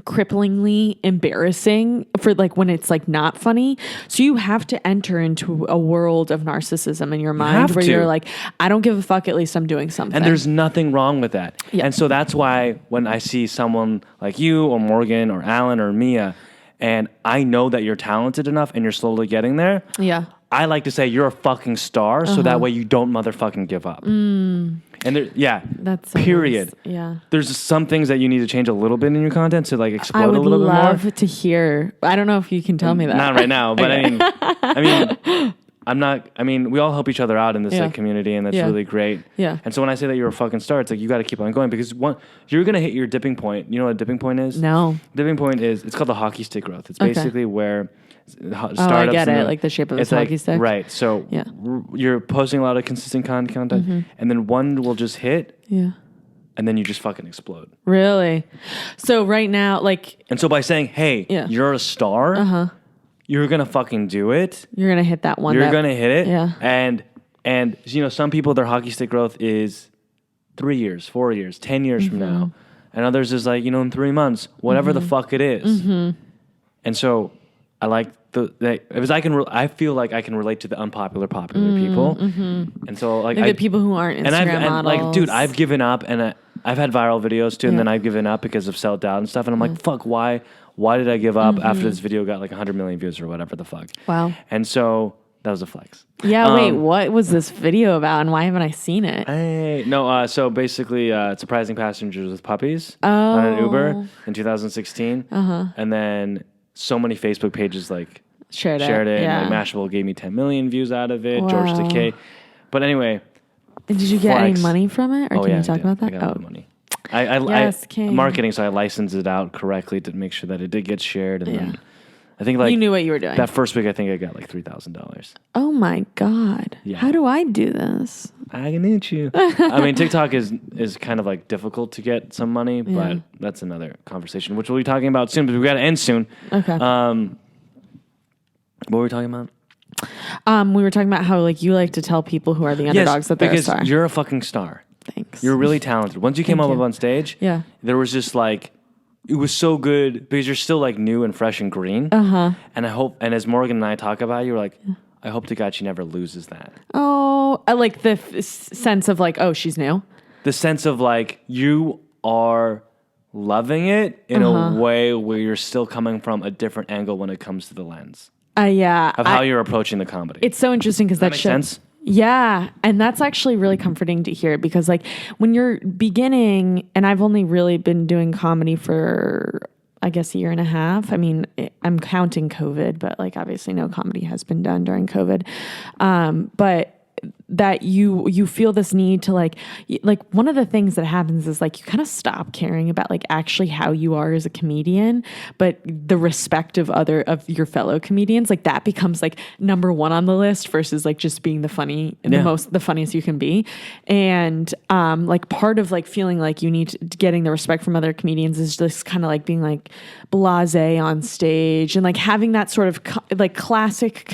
cripplingly embarrassing for like when it's like not funny. So you have to enter into a world of narcissism in your mind where you're like, I don't give a fuck, at least I'm doing something. And there's nothing wrong with that. Yeah. And so that's why when I see someone like you or Morgan or Alan or Mia, and I know that you're talented enough and you're slowly getting there, I like to say you're a fucking star, so that way you don't motherfucking give up. And that's so period. Nice. Yeah. There's some things that you need to change a little bit in your content to like explode a little bit more. I would love to hear. I don't know if you can tell me that. Not right now, but I mean, we all help each other out in this like community, and that's really great. Yeah. And so when I say that you're a fucking star, it's like you got to keep on going, because you're gonna hit your dipping point. You know what a dipping point is? No. Dipping point it's called the hockey stick growth. It's basically where startups. I get it. Like the shape of a hockey stick. Right. So you're posting a lot of consistent content, and then one will just hit. Yeah. And then you just fucking explode. Really? So right now, like. And so by saying, hey, you're a star. You're going to fucking do it. You're going to hit that one. You're going to hit it. Yeah. And you know, some people, their hockey stick growth is 3 years, 4 years, 10 years from now. And others is like, you know, in 3 months, whatever the fuck it is. And so I like because I feel like I can relate to the unpopular, popular people. And so like the people who aren't Instagram models. Like, dude, I've given up, and I've had viral videos too, and then I've given up because of self-doubt and stuff. And I'm like, fuck, why did I give up after this video got like 100 million views or whatever the fuck? Wow. And so that was a flex. Yeah, wait, what was this video about, and why haven't I seen it? So basically, surprising passengers with puppies on an Uber in 2016. And then so many Facebook pages like shared it. Yeah. And like Mashable gave me 10 million views out of it. Wow. George Takei. But anyway. And did you get any money from it? Or can you talk about that? I got money. I marketing, so I licensed it out correctly to make sure that it did get shared. And then I think like you knew what you were doing. That first week, I think I got like $3,000. Oh my God. Yeah. How do I do this? I need you. I mean, TikTok is kind of like difficult to get some money, but that's another conversation, which we'll be talking about soon, but we got to end soon. Okay. What were we talking about? We were talking about how like you like to tell people who are the underdogs that they're a star. Because you're a fucking star. Thanks. You're really talented. Once you came up on stage, there was just like, it was so good because you're still like new and fresh and green. And I hope, and as Morgan and I talk about you, we're like, I hope to God she never loses that. Oh, I like the sense of like, oh, she's new. The sense of like, you are loving it in a way where you're still coming from a different angle when it comes to the lens. Of how you're approaching the comedy. It's so interesting because that makes sense. Yeah. And that's actually really comforting to hear because like when you're beginning, and I've only really been doing comedy for, I guess, a year and a half. I mean, I'm counting COVID, but like obviously no comedy has been done during COVID. But that you feel this need to like one of the things that happens is like you kind of stop caring about like actually how you are as a comedian, but the respect of your fellow comedians, like that becomes like number one on the list versus like just being the funniest you can be. And like part of like feeling like you need getting the respect from other comedians is just kind of like being like blasé on stage and like having that sort of like classic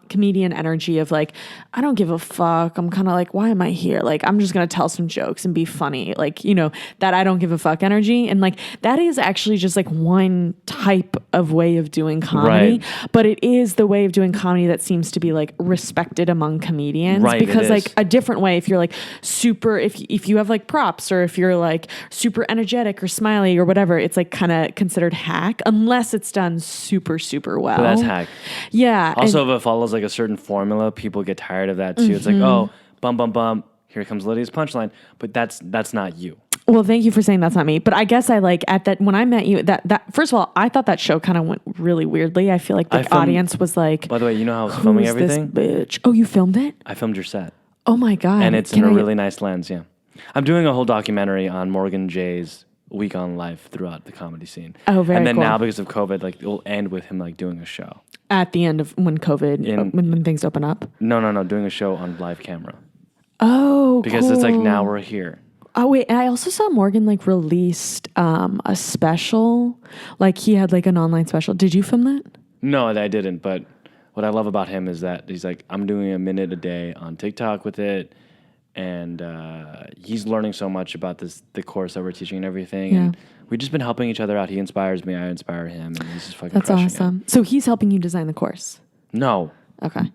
comedian energy of like, I don't give a fuck. fuck. I'm kind of like, why am I here? Like, I'm just going to tell some jokes and be funny. Like, you know, that I don't give a fuck energy. And like, that is actually just like one type of way of doing comedy. Right. But it is the way of doing comedy that seems to be like respected among comedians. Right, because it like is. a different way, if you're like super, if you have like props or if you're like super energetic or smiley or whatever, it's like kind of considered hack unless it's done super, super well. But that's hack. Yeah. Also, if it follows like a certain formula, people get tired of that too. It's like, oh, bum, bum, bum. Here comes Lydia's punchline. But that's not you. Well, thank you for saying that's not me. But I guess I like at that when I met you, that first of all, I thought that show kind of went really weirdly. I feel like the audience was like, by the way, you know how I was filming everything? This bitch? Oh, you filmed it? I filmed your set. Oh my God. And it's in a really nice lens, yeah. I'm doing a whole documentary on Morgan Jay's week on life throughout the comedy scene. Oh, very And then cool. now because of COVID, like it'll end with him like doing a show. At the end of when COVID, when things open up? No, doing a show on live camera. Oh, Because it's like now we're here. Oh wait, and I also saw Morgan like released a special. Like he had like an online special. Did you film that? No, I didn't. But what I love about him is that he's like, I'm doing a minute a day on TikTok with it. And he's learning so much about the course that we're teaching and everything. Yeah. And we've just been helping each other out. He inspires me. I inspire him. And he's just fucking That's crushing awesome. So he's helping you design the course. it. No. Okay.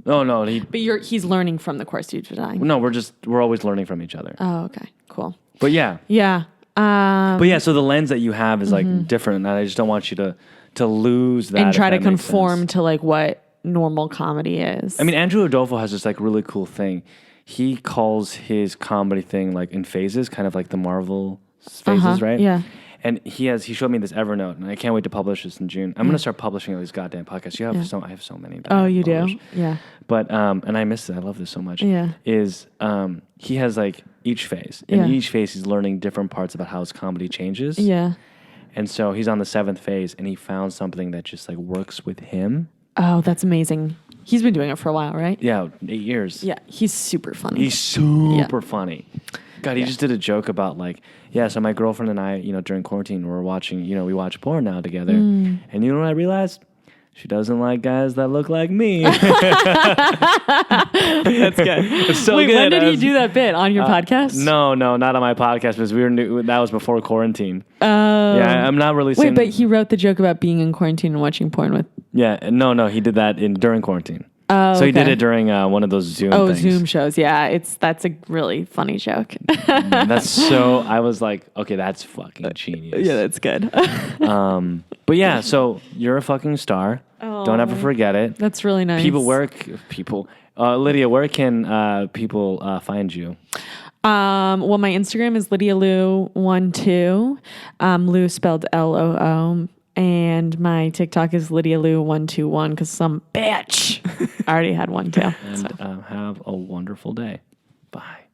No. But he's learning from the course you designed. No, we're always learning from each other. Oh, okay. Cool. But yeah. Yeah. But yeah, so the lens that you have is like different. And I just don't want you to lose that. And try if to that makes conform sense. to like what normal comedy is. I mean, Andrew Adolfo has this like really cool thing. He calls his comedy thing like in phases, kind of like the Marvel phases, right? Yeah. And he showed me this Evernote, and I can't wait to publish this in June. I'm gonna start publishing all these goddamn podcasts. I have so many. That I Oh, have you do? published. Yeah. But and I miss it. I love this so much. Yeah. He has like each phase, and Yeah. each phase he's learning different parts about how his comedy changes. Yeah. And so he's on the 7th phase, and he found something that just like works with him. Oh, that's amazing. He's been doing it for a while, right? Yeah, 8 years. Yeah. He's super funny. He's super funny. God, he just did a joke about like, yeah, so my girlfriend and I, during quarantine, we're watching, we watch porn now together. And you know what I realized? She doesn't like guys that look like me. That's good. It's so Wait, good. when did he do that bit? On your podcast? No, not on my podcast because that was before quarantine. Oh. Yeah, I'm not really Wait, but he wrote the joke about being in quarantine and watching porn with... Yeah, no, he did that during quarantine. Oh, so he did okay. it during one of those Zoom things. Zoom shows. Yeah, that's a really funny joke. I was like, okay, that's fucking genius. Yeah, that's good. But yeah, so you're a fucking star. Don't ever forget it. That's really nice. Lydia, where can people find you? Well, my Instagram is Lydialoo121. Lou spelled Loo. And my TikTok is Lydialoo121 because some bitch. I already had one too. And have a wonderful day. Bye.